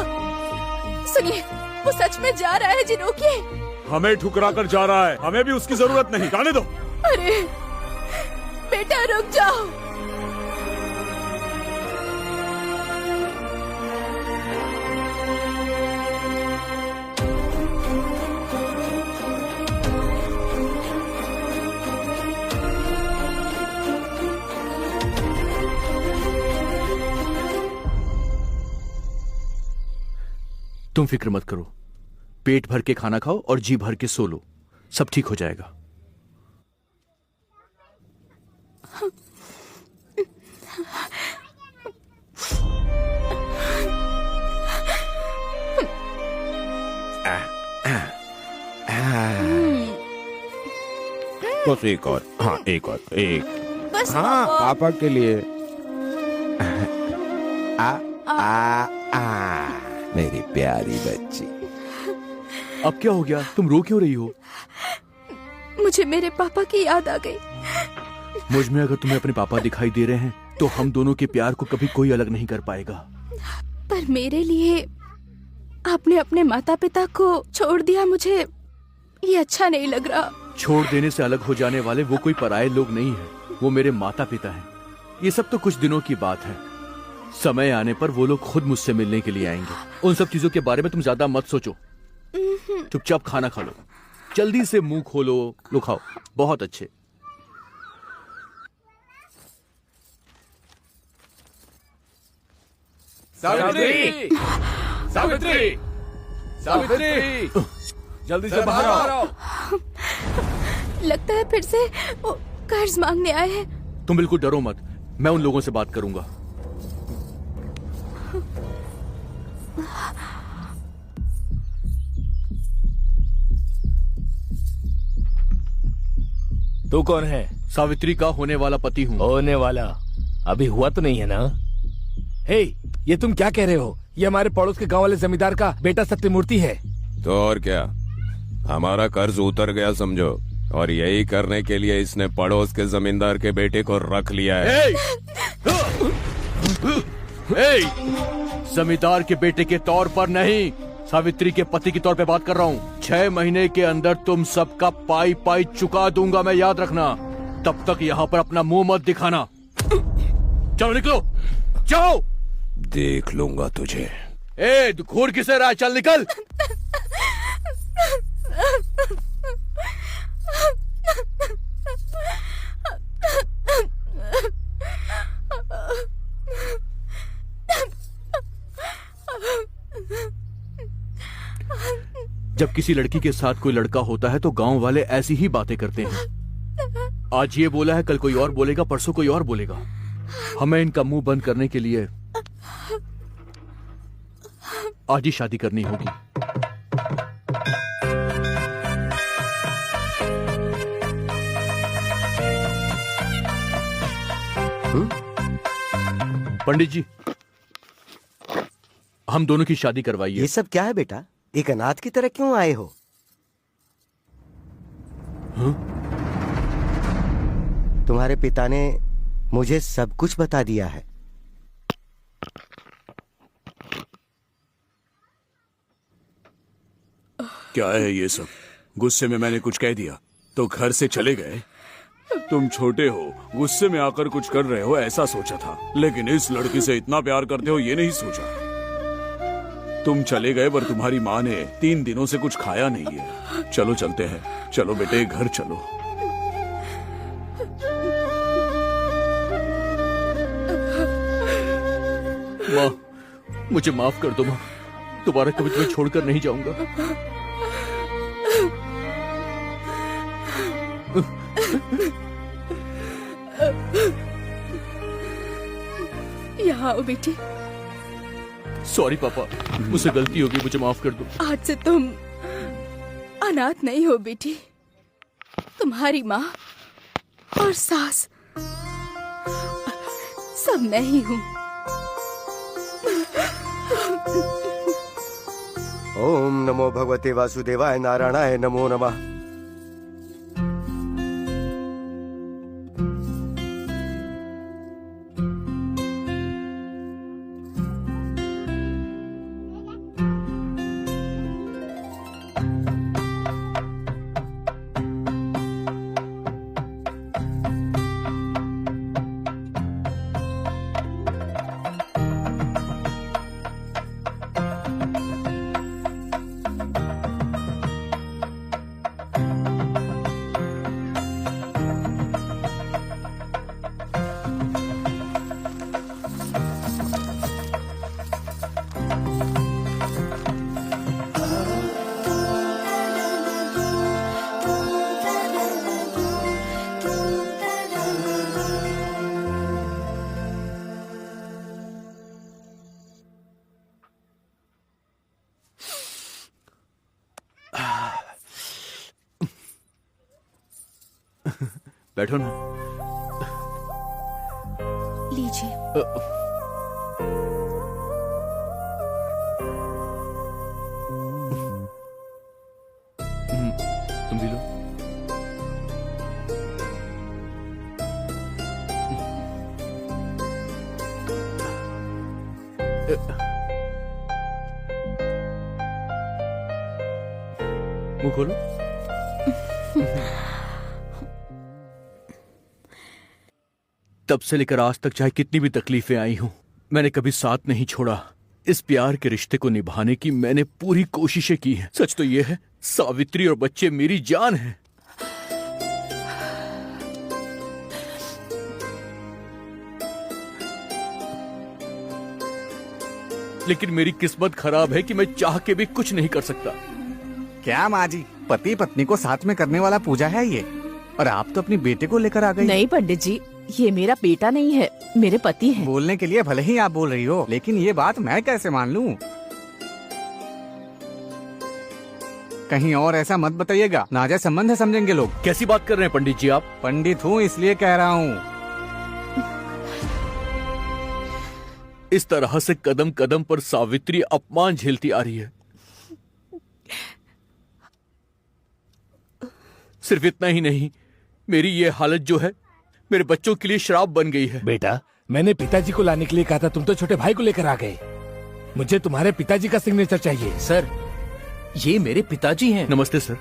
सुनिए, वो सच में जा रहा है जी, रोकिए। हमें ठुकरा कर जा रहा है, हमें भी उसकी जरूरत नहीं, जाने दो। अरे बेटा, रुक जाओ। तुम फिक्र मत करो, पेट भर के खाना खाओ और जी भर के सो लो, सब ठीक हो जाएगा। बस एक और, हाँ एक और, एक। बस हाँ पापा के लिए। मेरी प्यारी बच्ची। अब क्या हो गया? तुम रो क्यों रही हो? मुझे मेरे पापा की याद आ गई। मुझ में अगर तुम्हें अपने पापा दिखाई दे रहे हैं तो हम दोनों के प्यार को कभी कोई अलग नहीं कर पाएगा। पर मेरे लिए आपने अपने माता पिता को छोड़ दिया, मुझे ये अच्छा नहीं लग रहा। छोड़ देने से अलग हो जाने वाले वो कोई पराये लोग नहीं है, वो मेरे माता पिता हैं। ये सब तो कुछ दिनों की बात है, समय आने पर वो लोग खुद मुझसे मिलने के लिए आएंगे। उन सब चीजों के बारे में तुम ज्यादा मत सोचो, चुपचाप खाना खा लो, जल्दी से मुंह खोलो, लो खाओ। बहुत अच्छे। सावित्री, सावित्री, सावित्री, जल्दी से बाहर आओ। लगता है फिर से वो कर्ज मांगने आए हैं। तुम बिल्कुल डरो मत, मैं उन लोगों से बात करूंगा। तू कौन है? सावित्री का होने वाला पति हूँ। होने वाला? अभी हुआ तो नहीं है ना? हे, ये तुम क्या कह रहे हो? ये हमारे पड़ोस के गांव वाले जमींदार का बेटा सत्यमूर्ति है। तो और क्या, हमारा कर्ज उतर गया समझो, और यही करने के लिए इसने पड़ोस के जमींदार के बेटे को रख लिया है। जमींदार के बेटे के तौर पर नहीं, सावित्री के पति के तौर पे बात कर रहा हूँ। 6 महीने के अंदर तुम सबका पाई पाई चुका दूंगा मैं, याद रखना। तब तक यहाँ पर अपना मुंह मत दिखाना। चलो निकलो, जाओ। देख लूंगा तुझे। घूर किसे रहा? चल निकल। जब किसी लड़की के साथ कोई लड़का होता है तो गांव वाले ऐसी ही बातें करते हैं। आज ये बोला है, कल कोई और बोलेगा, परसों कोई और बोलेगा। हमें इनका मुंह बंद करने के लिए आज ही शादी करनी होगी। पंडित जी, हम दोनों की शादी करवाइए। ये सब क्या है बेटा? एक अनाथ की तरह क्यों आए हो? तुम्हारे पिता ने मुझे सब कुछ बता दिया है। क्या है ये सब? गुस्से में मैंने कुछ कह दिया तो घर से चले गए? तुम छोटे हो, गुस्से में आकर कुछ कर रहे हो ऐसा सोचा था, लेकिन इस लड़की से इतना प्यार करते हो ये नहीं सोचा। तुम चले गए पर तुम्हारी माँ ने 3 दिनों से कुछ खाया नहीं है। चलो चलते हैं, चलो बेटे घर चलो। माँ, मुझे माफ कर दो माँ, दोबारा कभी तुम्हें छोड़कर नहीं जाऊंगा। यहाँ आओ बेटी। सॉरी पापा, मुझसे गलती होगी, मुझे माफ कर दो। आज से तुम अनाथ नहीं हो बेटी। तुम्हारी माँ और सास सब मैं ही हूँ। ओम नमो भगवते वासुदेवाय नारायणाय नमो नमः। बैठो ना। लीजिए। तुम भी लो। मुंह खोलो। तब से लेकर आज तक चाहे कितनी भी तकलीफें आई हों, मैंने कभी साथ नहीं छोड़ा। इस प्यार के रिश्ते को निभाने की मैंने पूरी कोशिशें की हैं। सच तो यह है, सावित्री और बच्चे मेरी जान हैं। लेकिन मेरी किस्मत खराब है कि मैं चाह के भी कुछ नहीं कर सकता। क्या माँ जी, पति पत्नी को साथ में करने वाला पूजा है ये? और आप तो अपने बेटे को लेकर आ गई। नहीं पंडित जी, ये मेरा बेटा नहीं है, मेरे पति हैं। बोलने के लिए भले ही आप बोल रही हो, लेकिन ये बात मैं कैसे मान लूं? कहीं और ऐसा मत बताइएगा, नाजायज संबंध है समझेंगे लोग। कैसी बात कर रहे हैं पंडित जी आप? पंडित हूँ इसलिए कह रहा हूँ। इस तरह से कदम कदम पर सावित्री अपमान झेलती आ रही है। सिर्फ इतना ही नहीं, मेरी ये हालत जो है मेरे बच्चों के लिए श्राप बन गई है। बेटा, मैंने पिताजी को लाने के लिए कहा था, तुम तो छोटे भाई को लेकर आ गए। मुझे तुम्हारे पिताजी का सिग्नेचर चाहिए। सर, ये मेरे पिताजी हैं। नमस्ते सर।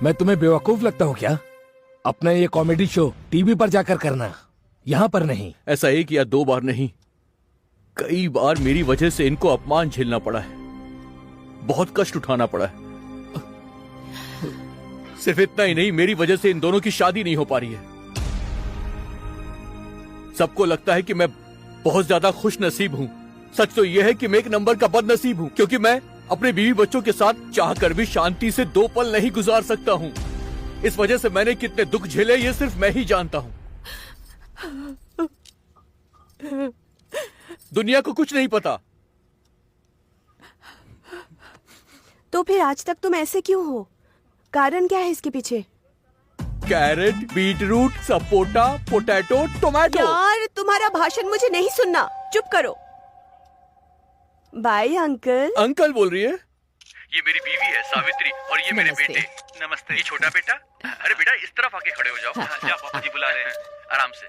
मैं तुम्हें बेवकूफ लगता हूँ क्या? अपना ये कॉमेडी शो टीवी पर जाकर करना, यहाँ पर नहीं। ऐसा 1 या 2 बार नहीं, कई बार मेरी वजह से इनको अपमान झेलना पड़ा है, बहुत कष्ट उठाना पड़ा है। सिर्फ इतना ही नहीं, मेरी वजह से इन दोनों की शादी नहीं हो पा रही है। सबको लगता है कि मैं बहुत ज्यादा खुश नसीब हूं। सच तो यह है कि मैं 1 नंबर का बदनसीब हूं, क्योंकि मैं अपने बीवी बच्चों के साथ चाहकर भी शांति से 2 पल नहीं गुजार सकता हूँ। इस वजह से मैंने कितने दुख झेले ये सिर्फ मैं ही जानता हूँ। दुनिया को कुछ नहीं पता। तो फिर आज तक तुम ऐसे क्यों हो? कारण क्या है इसके पीछे? Carrot, beetroot, sapota, potato, tomato. यार तुम्हारा भाषण मुझे नहीं सुनना, चुप करो। Bye uncle. अंकल बोल रही है? ये मेरी बीवी है सावित्री और ये मेरे बेटे। नमस्ते। ये छोटा बेटा। अरे बेटा इस तरफ आके खड़े हो जाओ। जा पापा जी बुला रहे हैं, आराम से।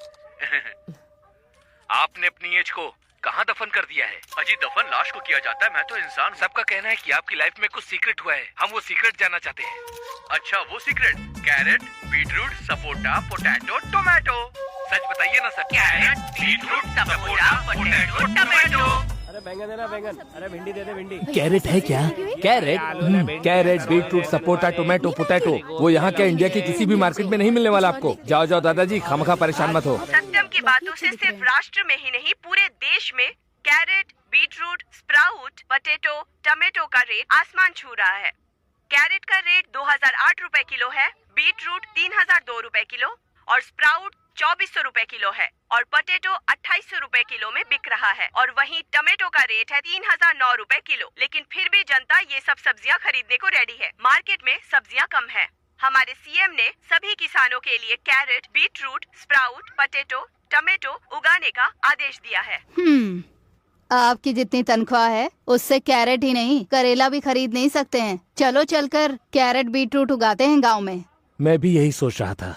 आपने अपनी एज को कहाँ दफन कर दिया है? अजी दफन लाश को किया जाता है, मैं तो इंसान। सबका कहना है कि आपकी लाइफ में कुछ सीक्रेट हुआ है, हम वो सीक्रेट जानना चाहते हैं। अच्छा वो secret? Carrot, beetroot, sapota, potato, tomato. सच बताइए ना sir. Carrot, beetroot, sapota, potato, tomato. अरे बैंगन देना बैंगन, अरे भिंडी दे दे भिंडी। कैरेट है क्या? Carrot? Carrot, beetroot, sapota, tomato, potato, वो यहाँ क्या इंडिया की किसी भी मार्केट में नहीं मिलने वाला आपको। जाओ जाओ दादाजी, खामखा परेशान मत हो। सत्यम की बातों से सिर्फ राष्ट्र में ही नहीं पूरे देश में carrot, beetroot, sprout, potato, tomato का रेट आसमान छू रहा है। कैरेट का रेट 2008 रुपए किलो है, बीटरूट 3002 रुपए किलो और स्प्राउट 2400 रुपए किलो है और पोटैटो 2800 रुपए किलो में बिक रहा है। और वहीं टमेटो का रेट है 3009 रुपए किलो। लेकिन फिर भी जनता ये सब सब्जियां खरीदने को रेडी है। मार्केट में सब्जियां कम है। हमारे सीएम ने सभी किसानों के लिए carrot, beetroot, sprout, potato, tomato उगाने का आदेश दिया है। आपकी जितनी तनख्वाह है उससे कैरेट ही नहीं करेला भी खरीद नहीं सकते हैं। चलो चलकर कैरेट बीटरूट उगाते हैं गांव में। मैं भी यही सोच रहा था।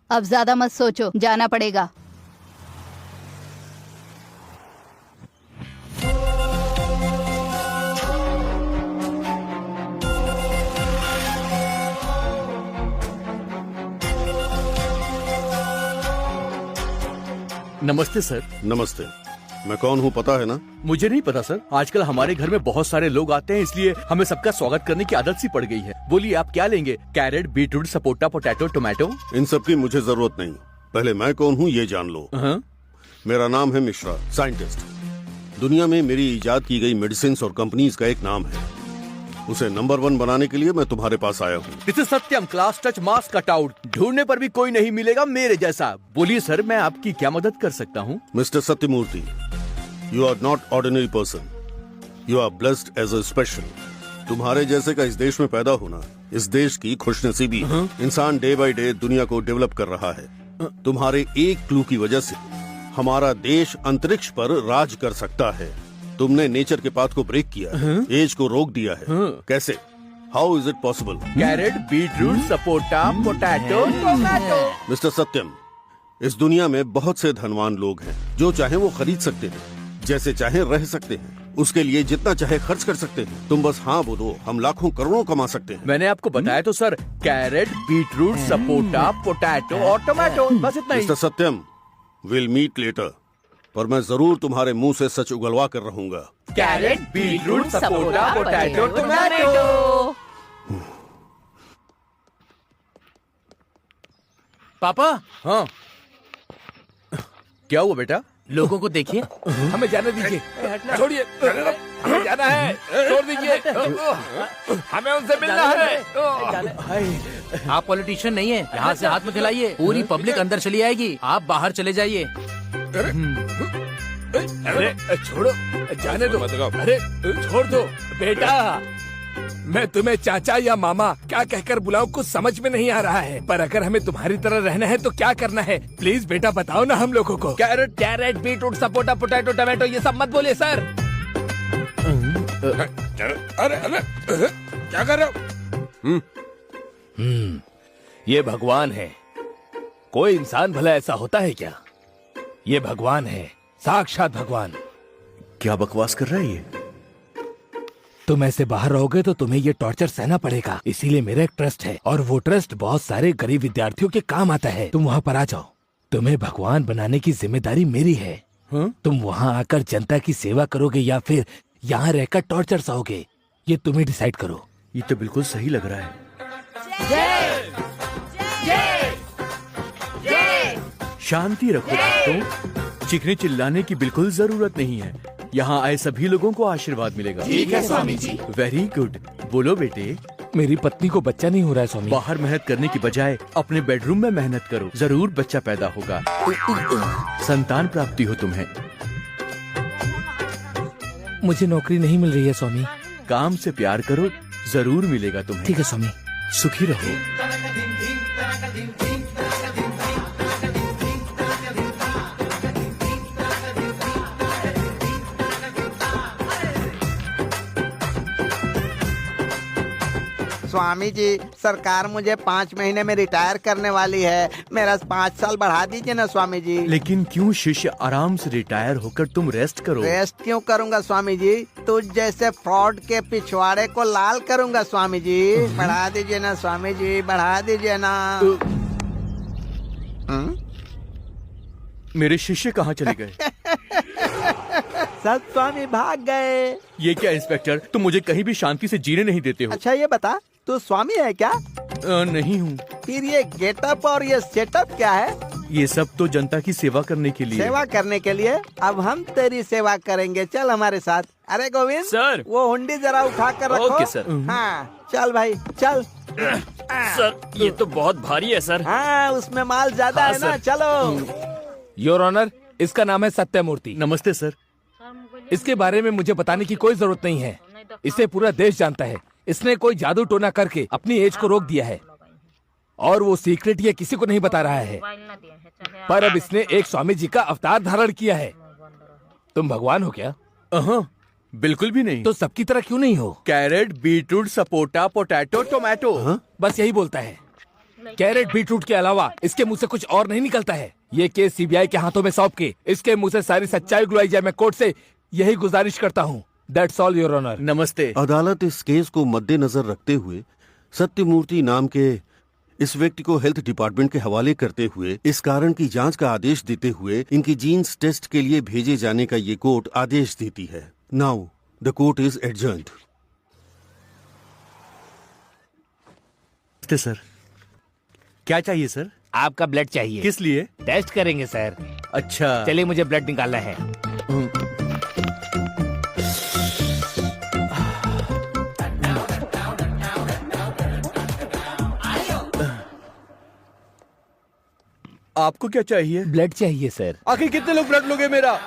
अब ज्यादा मत सोचो, जाना पड़ेगा। नमस्ते सर। नमस्ते। मैं कौन हूँ पता है ना? मुझे नहीं पता सर। आजकल हमारे घर में बहुत सारे लोग आते हैं, इसलिए हमें सबका स्वागत करने की आदत सी पड़ गई है। बोलिए आप क्या लेंगे? Carrot, beetroot, sapota, potato, tomato. इन सब की मुझे जरूरत नहीं, पहले मैं कौन हूँ ये जान लो। मेरा नाम है मिश्रा, साइंटिस्ट। दुनिया में मेरी इजाद की गई मेडिसिन और कंपनीज का एक नाम है। उसे नंबर 1 बनाने के लिए मैं तुम्हारे पास आया हूँ। This is Satyam, class touch mass cut out. ढूंढने पर भी कोई नहीं मिलेगा मेरे जैसा। बोलिए सर, मैं आपकी क्या मदद कर सकता हूँ? Mister Satyamurthy, you are not ordinary person, you are blessed as a special. तुम्हारे जैसे का इस देश में पैदा होना इस देश की खुशनसीबी है। इंसान डे बाय डे दुनिया को डेवलप कर रहा है। तुम्हारे एक क्लू की वजह से हमारा देश अंतरिक्ष पर राज कर सकता है। तुमने नेचर के पाथ को ब्रेक किया है, एज को रोक दिया है। कैसे? How is it possible? Carrot, beetroot, sapota, potato, tomato. Mister Satyam, इस दुनिया में बहुत से धनवान लोग हैं जो चाहे वो खरीद सकते हैं, जैसे चाहे रह सकते हैं, उसके लिए जितना चाहे खर्च कर सकते हैं। तुम बस हाँ बोलो, हम लाखों करोड़ों कमा सकते हैं। मैंने आपको बताया तो sir, carrot, beetroot, sapota, potato और टोमेटो, बस इतना ही। Mister Satyam, will meet later, पर मैं जरूर तुम्हारे मुंह से सच उगलवा कर रहूंगा। Carrot, beetroot, sapota, potato, tomato. पापा। हाँ क्या हुआ बेटा? लोगों को देखिए। हमें जाने दीजिए, छोड़िए, हमें जाना है, छोड़ दीजिए, हमें उनसे मिलना है। आप पॉलिटिशियन नहीं है, यहाँ से हाथ में खिलाइए, पूरी पब्लिक अंदर चली आएगी, आप बाहर चले जाइए। अरे छोड़ो, जाने दो। अरे छोड़ दो बेटा, मैं तुम्हें चाचा या मामा क्या कहकर बुलाऊं कुछ समझ में नहीं आ रहा है। पर अगर हमें तुम्हारी तरह रहना है तो क्या करना है? प्लीज बेटा बताओ ना हम लोगों को। Carrot, beetroot, sapota, potato, tomato ये सब मत बोलिए सर। अरे क्या कर रहे हो? ये भगवान है। कोई इंसान भला ऐसा होता है क्या? ये भगवान है, साक्षात भगवान। क्या बकवास कर रहा है ये? तुम ऐसे बाहर रहोगे तो तुम्हें ये टॉर्चर सहना पड़ेगा। इसीलिए मेरा एक ट्रस्ट है और वो ट्रस्ट बहुत सारे गरीब विद्यार्थियों के काम आता है। तुम वहाँ पर आ जाओ, तुम्हें भगवान बनाने की जिम्मेदारी मेरी है। तुम वहाँ आकर जनता की सेवा करोगे या फिर यहाँ रहकर टॉर्चर सहोगे, ये तुम्हें डिसाइड करो। ये तो बिल्कुल सही लग रहा है। शांति रखो दोस्तों, चीखने चिल्लाने की बिल्कुल जरूरत नहीं है। यहाँ आए सभी लोगों को आशीर्वाद मिलेगा। ठीक है स्वामी जी। Very good. बोलो बेटे। मेरी पत्नी को बच्चा नहीं हो रहा है स्वामी। बाहर मेहनत करने की बजाय अपने बेडरूम में मेहनत करो, जरूर बच्चा पैदा होगा। संतान प्राप्ति हो तुम्हें। मुझे नौकरी नहीं मिल रही है स्वामी। काम से प्यार करो, जरूर मिलेगा तुम्हें। ठीक है स्वामी। सुखी रहो। स्वामी जी, सरकार मुझे 5 महीने में रिटायर करने वाली है, मेरा 5 साल बढ़ा दीजिए ना स्वामी जी। लेकिन क्यों शिष्य, आराम से रिटायर होकर तुम रेस्ट करो। रेस्ट क्यों करूंगा स्वामी जी? तुझ जैसे फ्रॉड के पिछवाड़े को लाल करूंगा स्वामी जी। बढ़ा दीजिए ना स्वामी जी, बढ़ा दीजिए ना। मेरे शिष्य कहाँ चले गए? सब स्वामी भाग गए। ये क्या इंस्पेक्टर, तुम मुझे कहीं भी शांति से जीने नहीं देते हो। अच्छा ये बता, तू स्वामी है क्या? नहीं हूँ। फिर ये गेटअप और ये सेटअप क्या है? ये सब तो जनता की सेवा करने के लिए। सेवा करने के लिए? अब हम तेरी सेवा करेंगे, चल हमारे साथ। अरे गोविंद सर, वो हुंडी जरा उठा कर रखो। Okay sir. हाँ चल भाई चल। सर ये तो बहुत भारी है सर। हाँ उसमें माल ज्यादा है ना, चलो। योर ऑनर, इसका नाम है सत्यमूर्ति। नमस्ते सर। इसके बारे में मुझे बताने की कोई जरूरत नहीं है, इसे पूरा देश जानता है। इसने कोई जादू टोना करके अपनी एज को रोक दिया है और वो सीक्रेट ये किसी को नहीं बता रहा है। पर अब इसने एक स्वामी जी का अवतार धारण किया है। तुम भगवान हो क्या? बिल्कुल भी नहीं। तो सबकी तरह क्यों नहीं हो? Carrot, beetroot, sapota, potato, tomato. बस यही बोलता है। कैरेट बीटरूट के अलावा इसके मुंह से कुछ और नहीं निकलता है। ये केस सीबीआई के हाथों में सौंप के इसके मुंह से सारी सच्चाई उगलवाई जाए, मैं कोर्ट से यही गुजारिश करता हूँ। That's all your honour. नमस्ते। अदालत इस केस को मद्देनजर रखते हुए सत्यमूर्ति नाम के इस व्यक्ति को हेल्थ डिपार्टमेंट के हवाले करते हुए इस कारण की जांच का आदेश देते हुए इनकी जीन्स टेस्ट के लिए भेजे जाने का ये कोर्ट आदेश देती है। Now the court is adjourned. Sir क्या चाहिए सर? आपका ब्लड चाहिए। किस लिए? टेस्ट करेंगे सर। अच्छा चलिए मुझे ब्लड निकालना है। आपको क्या चाहिए? ब्लड चाहिए सर। आखिर कितने लोग ब्लड लोगे मेरा?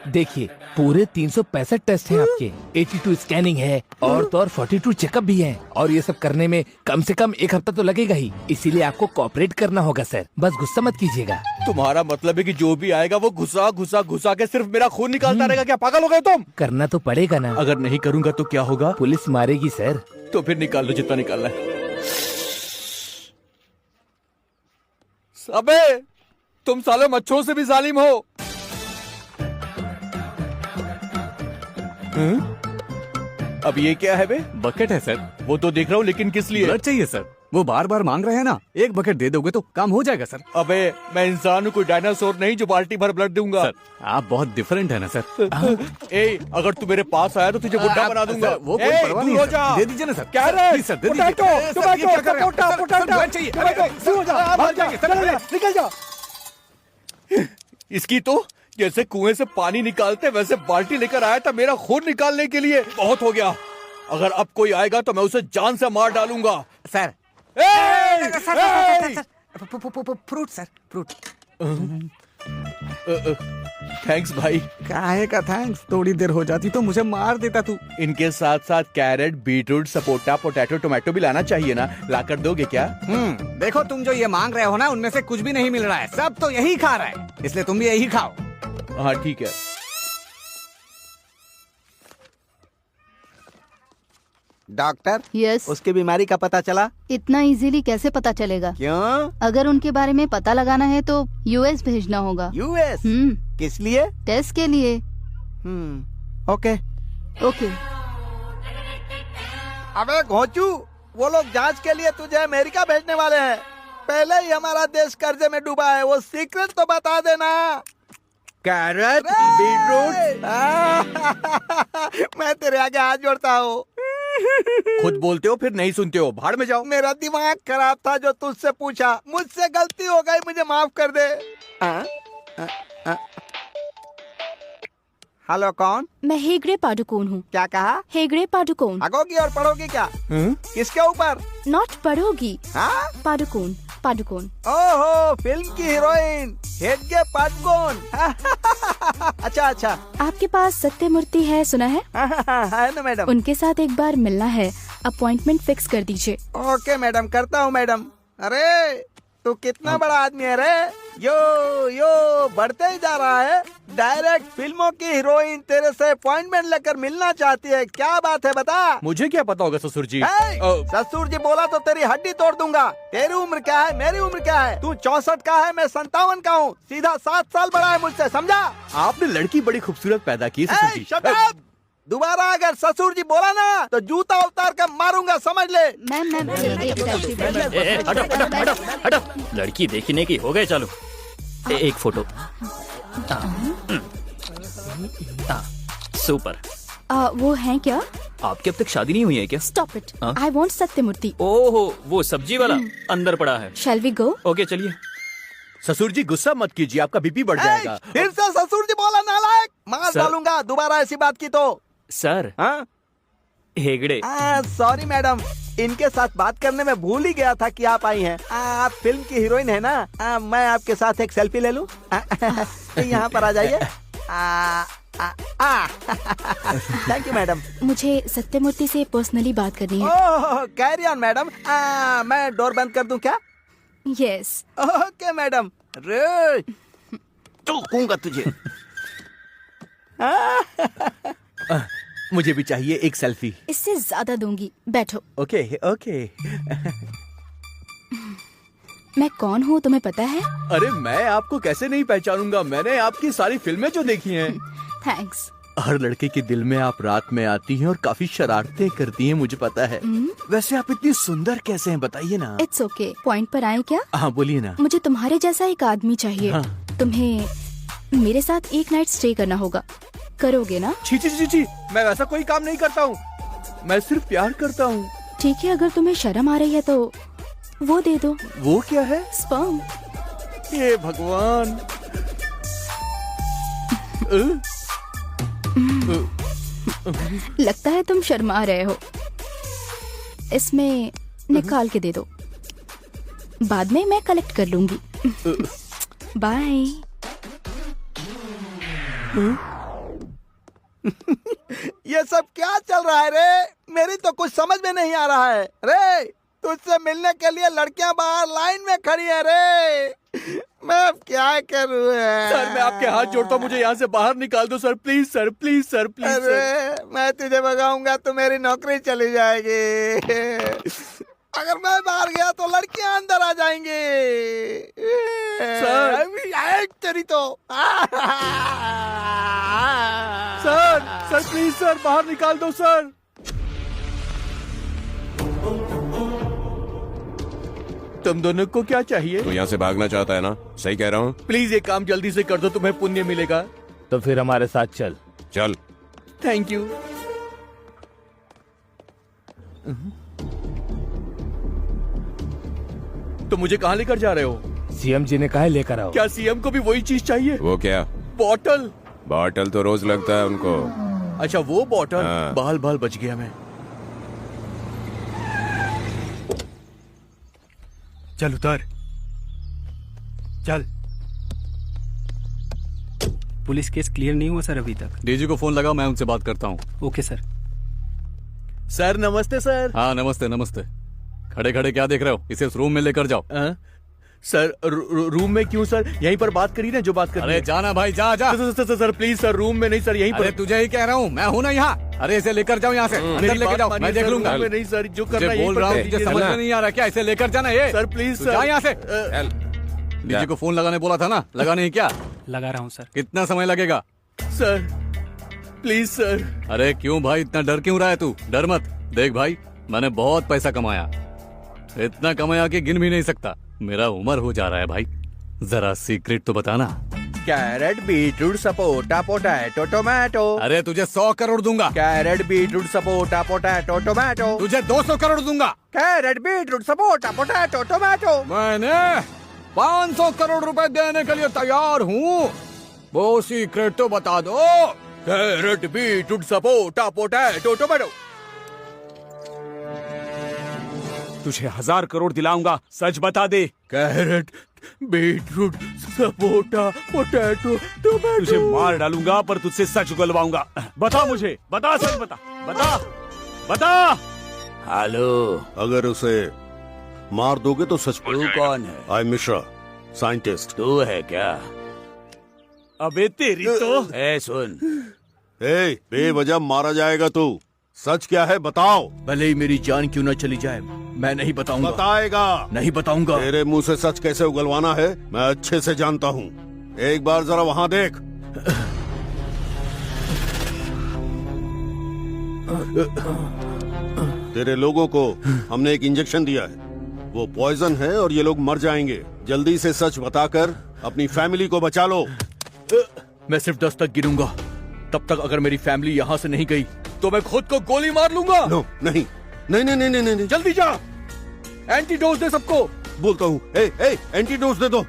देखिए पूरे 365 टेस्ट हैं आपके, 82 स्कैनिंग है और तो और 42 चेकअप भी हैं और ये सब करने में कम से कम 1 हफ्ता तो लगेगा ही। इसीलिए आपको कोऑपरेट करना होगा सर, बस गुस्सा मत कीजिएगा। तुम्हारा मतलब है कि जो भी आएगा वो घुसा घुसा घुसा के सिर्फ मेरा खून निकालता रहेगा? क्या पागल हो गए तुम? करना तो पड़ेगा ना। अगर नहीं करूँगा तो क्या होगा? पुलिस मारेगी सर। तो फिर निकाल लो जितना निकालना है। अबे तुम साले मच्छरों से भी जालिम हो। अब ये क्या है बे? बकेट है सर। वो तो देख रहा हूँ, लेकिन किस लिए? ब्लड चाहिए सर, वो बार बार मांग रहे हैं ना। 1 बकेट दे दोगे तो काम हो जाएगा सर। अबे मैं इंसान हूँ, कोई डायनासोर नहीं जो बाल्टी भर ब्लड दूंगा। सर आप बहुत डिफरेंट है ना सर। ए, अगर तू मेरे पास आया तो तुझे बुड्ढा बना दूंगा। वो कोई परवाह नहीं है, दे दीजिए ना सर। क्या रे? सर दे दीजिए। इसकी तो जैसे कुएं से पानी निकालते वैसे बाल्टी लेकर आया था मेरा खून निकालने के लिए। बहुत हो गया, अगर अब कोई आएगा तो मैं उसे जान से मार डालूंगा। Sir fruit sir, fruit. Thanks भाई। काहे का थैंक्स, थोड़ी देर हो जाती तो मुझे मार देता तू। इनके साथ साथ carrot, beetroot, sapota, potato, tomato भी लाना चाहिए ना। लाकर दोगे क्या? देखो तुम जो ये मांग रहे हो ना, उनमें से कुछ भी नहीं मिल रहा है, सब तो यही खा रहा है, इसलिए तुम भी यही खाओ। हाँ ठीक है। Doctor, yes. उसकी बीमारी का पता चला? इतना इजीली कैसे पता चलेगा? क्यों? अगर उनके बारे में पता लगाना है तो यूएस भेजना होगा। यूएस? किस लिए? टेस्ट के लिए। Okay okay. अबे घोंचू, वो लोग जांच के लिए तुझे अमेरिका भेजने वाले हैं। पहले ही हमारा देश कर्जे में डूबा है, वो सीक्रेट तो बता देना। Carrot, beetroot. मैं तेरे आगे हाथ जोड़ता हूँ। खुद बोलते हो फिर नहीं सुनते हो, भाड़ में जाओ। मेरा दिमाग खराब था जो तुझसे पूछा, मुझसे गलती हो गई, मुझे माफ कर दे। हेलो कौन? मैं हेगड़े पादुकोण हूँ। क्या कहा? हेगड़े पादुकोण। भागोगी और पढ़ोगी क्या? किसके ऊपर? नॉट पढ़ोगी। हाँ? पादुकोण पादुकोण। ओहो, फिल्म की हीरोइन हेगड़े पादुकोण। अच्छा अच्छा। आपके पास सत्यमूर्ति है, सुना है? है ना मैडम। उनके साथ एक बार मिलना है, अपॉइंटमेंट फिक्स कर दीजिए। ओके मैडम, करता हूँ मैडम। अरे तू कितना बड़ा आदमी है रे, यो बढ़ते ही जा रहा है। डायरेक्ट फिल्मों की हीरोइन तेरे से अपॉइंटमेंट लेकर मिलना चाहती है, क्या बात है बता? मुझे क्या पता होगा ससुर जी। ससुर जी बोला तो तेरी हड्डी तोड़ दूंगा। तेरी उम्र क्या है, मेरी उम्र क्या है? तू 64 का है, मैं 57 का हूँ, सीधा 7 साल बड़ा है मुझसे, समझा? आपने लड़की बड़ी खूबसूरत पैदा की ससुर जी। Shut up! दोबारा अगर ससुर जी बोला ना तो जूता उतार कर मारूंगा, समझ ले। मैम हटो। लड़की देखने की हो गए, चलो एक फोटो। सुपर। वो है क्या? आपकी अब तक शादी नहीं हुई है क्या? Stop it, I want Sathyamurthy. ओहो, वो सब्जी वाला अंदर पड़ा है। Shall we go? ओके चलिए। ससुर जी गुस्सा मत कीजिए, आपका बीपी बढ़ जाएगा। फिर से ससुर जी बोला नालायक, मार डालूंगा दोबारा ऐसी बात की तो। सर हेगड़े। सॉरी मैडम, इनके साथ बात करने में भूल ही गया था कि आप आई हैं। आप फिल्म की हीरोइन है ना? मैं आपके साथ एक सेल्फी ले लूं? तो यहाँ पर आ जाइए। Thank you madam. मुझे सत्यमूर्ति से पर्सनली बात करनी है। ओह, कैरी ऑन मैडम। मैं डोर बंद कर दूं क्या? यस। Okay madam. रे ठोकूंगा तुझे। मुझे भी चाहिए एक सेल्फी। इससे ज्यादा दूंगी, बैठो। Okay okay. मैं कौन हूँ तुम्हें पता है? अरे मैं आपको कैसे नहीं पहचानूंगा, मैंने आपकी सारी फिल्में जो देखी हैं। थैंक्स। हर लड़के के दिल में आप रात में आती हैं और काफी शरारतें करती हैं, मुझे पता है। वैसे आप इतनी सुंदर कैसे हैं, बताइए ना। इट्स ओके, पॉइंट पर आए क्या? हाँ बोलिए ना। मुझे तुम्हारे जैसा एक आदमी चाहिए। हाँ। तुम्हें मेरे साथ एक नाइट स्टे करना होगा, करोगे ना? छी छी छी छी, मैं वैसा कोई काम नहीं करता हूँ, मैं सिर्फ प्यार करता हूँ। ठीक है, अगर तुम्हें शर्म आ रही है तो वो दे दो। वो क्या है? स्पर्म। ये भगवान। लगता है तुम शर्मा रहे हो, इसमें निकाल के दे दो, बाद में मैं कलेक्ट कर लूंगी। बाय। ये सब क्या चल रहा है रे? मेरी तो कुछ समझ में नहीं आ रहा है रे। तुझसे मिलने के लिए लड़कियां बाहर लाइन में खड़ी है रे। मैं अब क्या करूं? सर मैं आपके हाथ जोड़ता हूँ, मुझे यहाँ से बाहर निकाल दो sir, please sir, please sir, please अरे सर। मैं तुझे भगाऊंगा तो मेरी नौकरी चली जाएगी। अगर मैं बाहर गया तो लड़कियां अंदर आ जाएंगी। सर अभी आए तेरी तो। सर सर प्लीज सर, बाहर निकाल दो सर। तुम दोनों को क्या चाहिए? तो यहाँ से भागना चाहता है ना? सही कह रहा हूँ। प्लीज एक काम जल्दी से कर दो, तुम्हें पुण्य मिलेगा। तो फिर हमारे साथ चल। चल। Thank you. तो मुझे कहाँ लेकर जा रहे हो? सीएम जी ने कहा लेकर आओ। क्या सीएम को भी वही चीज चाहिए? वो क्या? बॉटल। बॉटल तो रोज लगता है उनको। अच्छा वो बॉटल। हाँ। बाल बाल बच गया मैं। चल उतर, चल। पुलिस केस क्लियर नहीं हुआ सर अभी तक। डीजी को फोन लगा, मैं उनसे बात करता हूँ। Okay sir. सर नमस्ते सर। हाँ नमस्ते नमस्ते। खड़े खड़े क्या देख रहे हो? इसे उस रूम में लेकर जाओ। सर रूम में क्यों सर? यहीं पर बात करी ना जो बात कर। अरे जाना भाई, जा जा। सर प्लीज सर, रूम में नहीं सर, यहीं पर। अरे तुझे ही कह रहा हूँ, मैं हूँ ना यहाँ। अरे इसे लेकर जाओ यहाँ से, अंदर लेकर जाओ, मैं देख लूंगा। नहीं सर, जो करना बोल रहा हूँ, तुझे समझ में नहीं आ रहा क्या? इसे लेकर जाना ये। सर प्लीज सर, जा यहाँ से। डीजी को फोन लगाने बोला था ना, लगाने क्या? लगा रहा हूँ सर। कितना समय लगेगा? Sir please sir. अरे क्यों भाई, इतना डर क्यों रहा है तू? डर मत। देख भाई, मैंने बहुत पैसा कमाया, इतना कमाया कि गिन भी नहीं सकता। मेरा उम्र हो जा रहा है भाई, जरा सीक्रेट तो बताना। Carrot, beetroot, sapota, potato, tomato. अरे तुझे 100 करोड़ दूंगा। Carrot, beetroot, sapota, potato, tomato. तुझे 200 करोड़ दूंगा। Carrot, beetroot, sapota, potato, tomato. मैंने 500 करोड़ रुपए देने के लिए तैयार हूँ। वो सीक्रेट तो बता दो। Carrot, beetroot, sapota, potato, tomato. तुझे 1000 करोड़ दिलाऊंगा, सच बता दे। Carrot, beetroot, sapota, potato, tomato. तुझे मार डालूंगा पर तुझसे सच उगलवाऊंगा। बता मुझे, बता, सच बता, बता, बता। हेलो। अगर उसे मार दोगे तो सच तू कौन है? आई मिश्रा, साइंटिस्ट। तू है क्या? अबे तेरी तो। ए सुन, ए, बेवजह मारा जाएगा तू। सच क्या है बताओ। भले ही मेरी जान क्यों न चली जाए, मैं नहीं बताऊंगा। बताएगा। नहीं बताऊंगा। तेरे मुंह से सच कैसे उगलवाना है मैं अच्छे से जानता हूँ। एक बार जरा वहाँ देख। तेरे लोगों को हमने एक इंजेक्शन दिया है, वो पॉइजन है और ये लोग मर जाएंगे। जल्दी से सच बताकर अपनी फैमिली को बचा लो। मैं सिर्फ 10 तक गिनूंगा, तब तक अगर मेरी फैमिली यहाँ से नहीं गई तो मैं खुद को गोली मार लूंगा। नो, नहीं नहीं नहीं नहीं नहीं, नहीं। जल्दी जा, एंटीडोज दे सबको। बोलता हूँ, ए, एंटीडोज दे दो।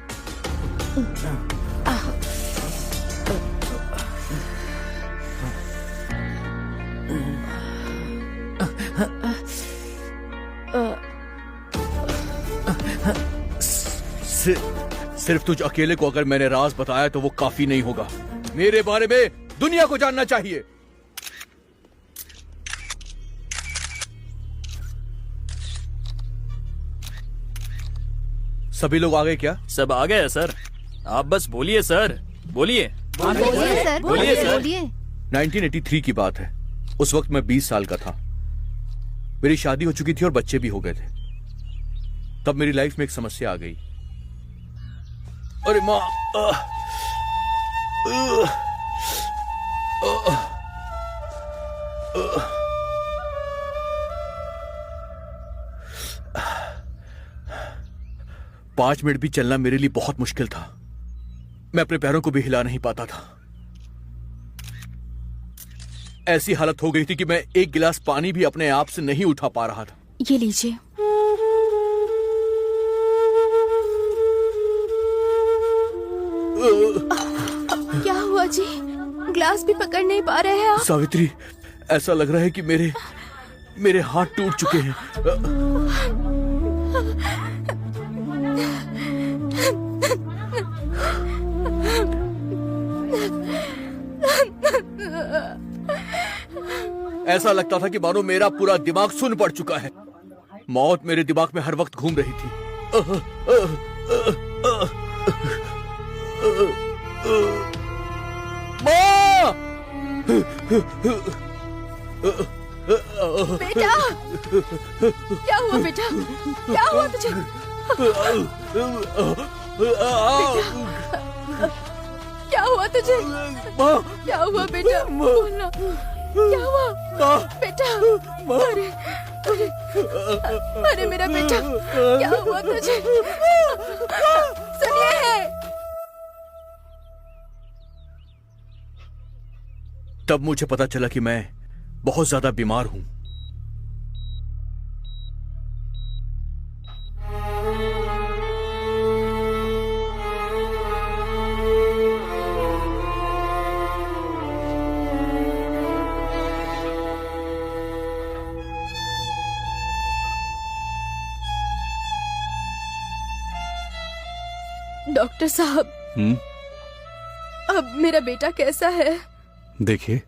सिर्फ तुझ अकेले को अगर मैंने राज बताया तो वो काफी नहीं होगा। मेरे बारे में दुनिया को जानना चाहिए। सभी लोग आ गए क्या? सब आ गए सर। आप बस बोलिए सर, बोलिए। बोलिए सर, बोलिए सर। बोलिए। 1983 की बात है। उस वक्त मैं 20 साल का था। मेरी शादी हो चुकी थी और बच्चे भी हो गए थे। तब मेरी लाइफ में एक समस्या आ गई। अरे माँ, पांच मिनट भी चलना मेरे लिए बहुत मुश्किल था। मैं अपने पैरों को भी हिला नहीं पाता था। ऐसी हालत हो गई थी कि मैं एक गिलास पानी भी अपने आप से नहीं उठा पा रहा था। ये लीजिए। क्या हुआ जी? ग्लास भी पकड़ नहीं पा रहे हैं आप? सावित्री, ऐसा लग रहा है कि मेरे हाथ टूट चुके हैं। ऐसा लगता था कि मानो मेरा पूरा दिमाग सुन्न पड़ चुका है। मौत मेरे दिमाग में हर वक्त घूम रही थी। माँ! बेटा, क्या हुआ बेटा? क्या हुआ तुझे? क्या हुआ तुझे? क्या हुआ बेटा? बोलना। क्या हुआ बेटा? अरे मेरा बेटा, क्या हुआ तुझे? सुनिए। तब मुझे पता चला कि मैं बहुत ज्यादा बीमार हूं। डॉक्टर साहब, अब मेरा बेटा कैसा है? देखिए,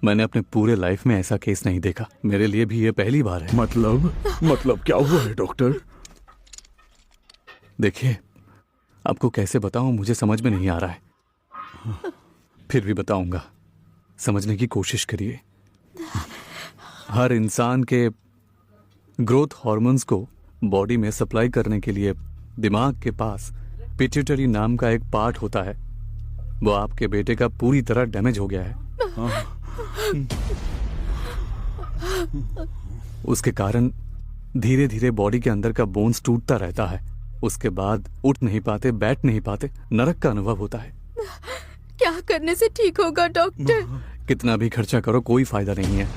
मैंने अपने पूरे लाइफ में ऐसा केस नहीं देखा। मेरे लिए भी ये पहली बार है। मतलब क्या हुआ है डॉक्टर? देखिए, आपको कैसे बताऊं मुझे समझ में नहीं आ रहा है। फिर भी बताऊंगा, समझने की कोशिश करिए। हर इंसान के ग्रोथ हार्मोन्स को बॉडी में सप्लाई करने के लिए दिमाग के पास पिट्यूटरी नाम का एक पार्ट होता है। वो आपके बेटे का पूरी तरह डैमेज हो गया है। उसके कारण धीरे धीरे बॉडी के अंदर का बोन्स टूटता रहता है। उसके बाद उठ नहीं पाते, बैठ नहीं पाते, नरक का अनुभव होता है। क्या करने से ठीक होगा डॉक्टर? कितना भी खर्चा करो कोई फायदा नहीं है।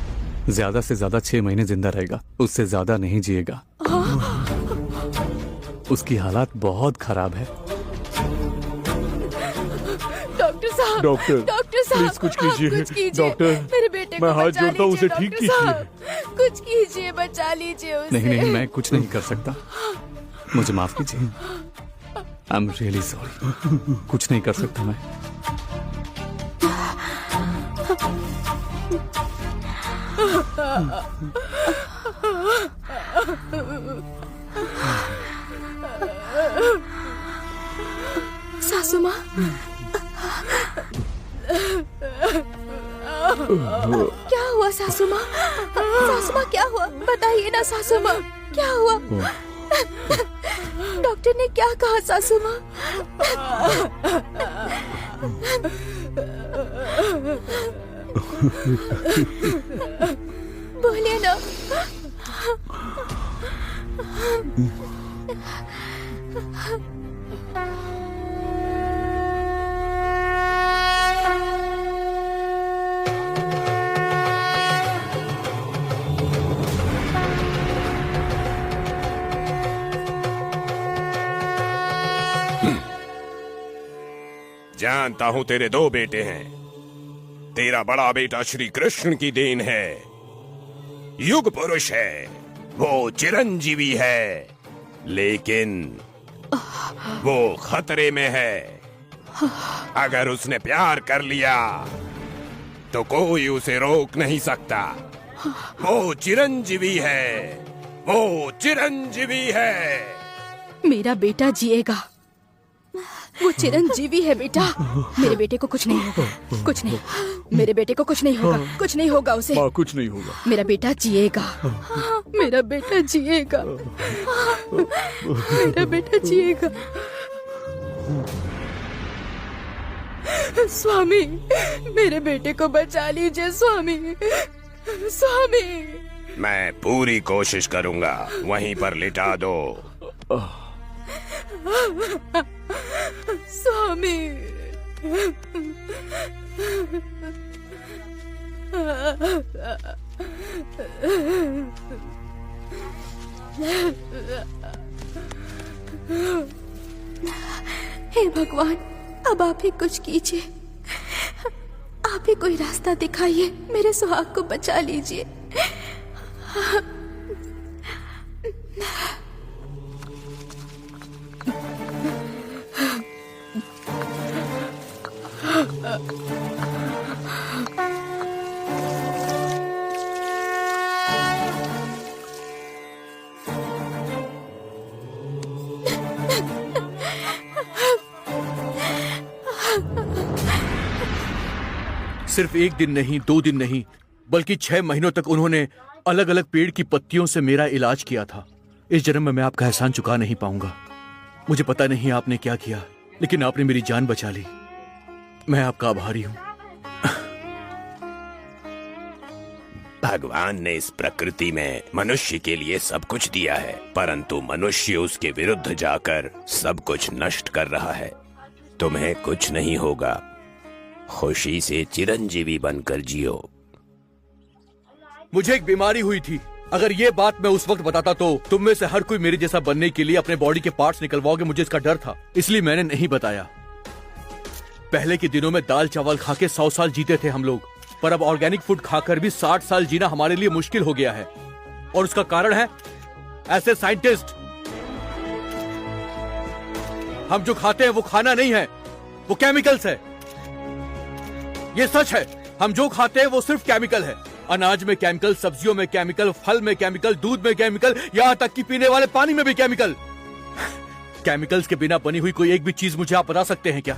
ज्यादा से ज्यादा 6 महीने जिंदा रहेगा, उससे ज्यादा नहीं जिएगा। उसकी हालात बहुत खराब है। डॉक्टर साहब, डॉक्टर, डॉक्टर साहब, प्लीज कुछ कीजिए। कुछ कीजिए। डॉक्टर, मेरे बेटे को मैं हाथ बचा जोड़ता हूँ, लीजिए, उसे ठीक डॉक्टर कीजिए। साहब, कुछ कीजिए, बचा लीजिए उसे। नहीं नहीं, मैं कुछ नहीं कर सकता, मुझे माफ कीजिए। आई एम रियली सॉरी, कुछ नहीं कर सकता मैं। सासू माँ, क्या हुआ सासू माँ? सासू माँ क्या हुआ? बताइए ना सासू माँ, क्या हुआ? डॉक्टर ने क्या कहा सासू माँ? बोलिए ना। जानता हूं तेरे दो बेटे हैं। तेरा बड़ा बेटा श्री कृष्ण की देन है, युग पुरुष है, वो चिरंजीवी है, लेकिन वो खतरे में है। अगर उसने प्यार कर लिया तो कोई उसे रोक नहीं सकता। वो चिरंजीवी है, वो चिरंजीवी है। मेरा बेटा जिएगा, वो चिरंजीवी है बेटा। मेरे बेटे को कुछ नहीं होगा, कुछ नहीं, मेरे बेटे को कुछ नहीं होगा, कुछ नहीं होगा उसे। माँ, कुछ नहीं होगा। मेरा बेटा जिएगा, मेरा बेटा जिएगा, मेरा बेटा जिएगा। स्वामी, मेरे बेटे को बचा लीजिए स्वामी, स्वामी। मैं पूरी कोशिश करूंगा, वहीं पर लिटा दो। स्वामी, हे भगवान, अब आप ही कुछ कीजिए, आप ही कोई रास्ता दिखाइए, मेरे सुहाग को बचा लीजिए। सिर्फ एक दिन नहीं, 2 दिन नहीं, बल्कि 6 महीनों तक उन्होंने अलग अलग पेड़ की पत्तियों से मेरा इलाज किया था। इस जन्म में मैं आपका एहसान चुका नहीं पाऊंगा। मुझे पता नहीं आपने क्या किया, लेकिन आपने मेरी जान बचा ली। मैं आपका आभारी हूं। भगवान ने इस प्रकृति में मनुष्य के लिए सब कुछ दिया है, परंतु मनुष्य उसके विरुद्ध जाकर सब कुछ नष्ट कर रहा है। तुम्हें कुछ नहीं होगा, खुशी से चिरंजीवी बनकर जियो। मुझे एक बीमारी हुई थी। अगर ये बात मैं उस वक्त बताता तो तुम में से हर कोई मेरे जैसा बनने के लिए अपने बॉडी के पार्ट्स निकलवाओगे। मुझे इसका डर था, इसलिए मैंने नहीं बताया। पहले के दिनों में दाल चावल खा के 100 साल जीते थे हम लोग, पर अब ऑर्गेनिक फूड खाकर भी 60 साल जीना हमारे लिए मुश्किल हो गया है। और उसका कारण है ऐसे साइंटिस्ट। हम जो खाते हैं वो खाना नहीं है, वो केमिकल्स है। ये सच है, हम जो खाते हैं वो सिर्फ केमिकल है। अनाज में केमिकल, सब्जियों में केमिकल, फल में केमिकल, दूध में केमिकल, यहाँ तक कि पीने वाले पानी में भी केमिकल। केमिकल्स के बिना बनी हुई कोई एक भी चीज मुझे आप बता सकते हैं क्या?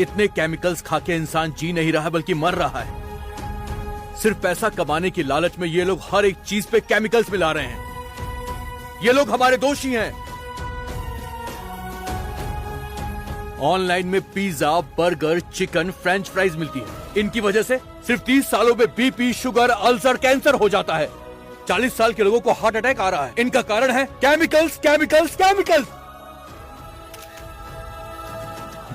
इतने केमिकल्स खा के इंसान जी नहीं रहा बल्कि मर रहा है। सिर्फ पैसा कमाने की लालच में ये लोग हर एक चीज पे केमिकल्स मिला रहे हैं। ये लोग हमारे दोषी हैं। ऑनलाइन में pizza, burger, chicken, French fries मिलती है। इनकी वजह से सिर्फ 30 सालों में बीपी, शुगर, अल्सर, कैंसर हो जाता है। 40 साल के लोगों को हार्ट अटैक आ रहा है। इनका कारण है केमिकल्स, केमिकल्स, केमिकल्स।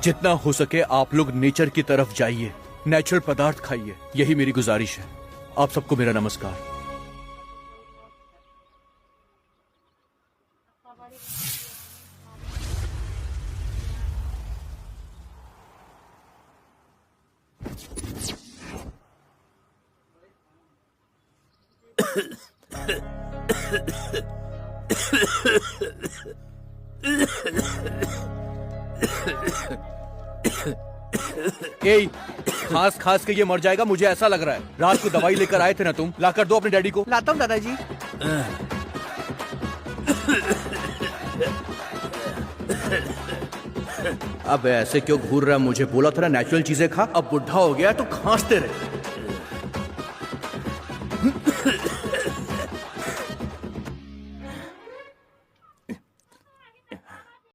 जितना हो सके आप लोग नेचर की तरफ जाइए, नेचुरल पदार्थ खाइए, यही मेरी गुजारिश है। आप सबको मेरा नमस्कार। खास खास के ये मर जाएगा, मुझे ऐसा लग रहा है। रात को दवाई लेकर आए थे ना तुम, लाकर दो अपने डैडी को। लाता हूँ दादाजी। अब ऐसे क्यों घूर रहा है? मुझे बोला था ना नेचुरल चीजें खा। अब बुढ़ा हो गया तो खांसते रहे।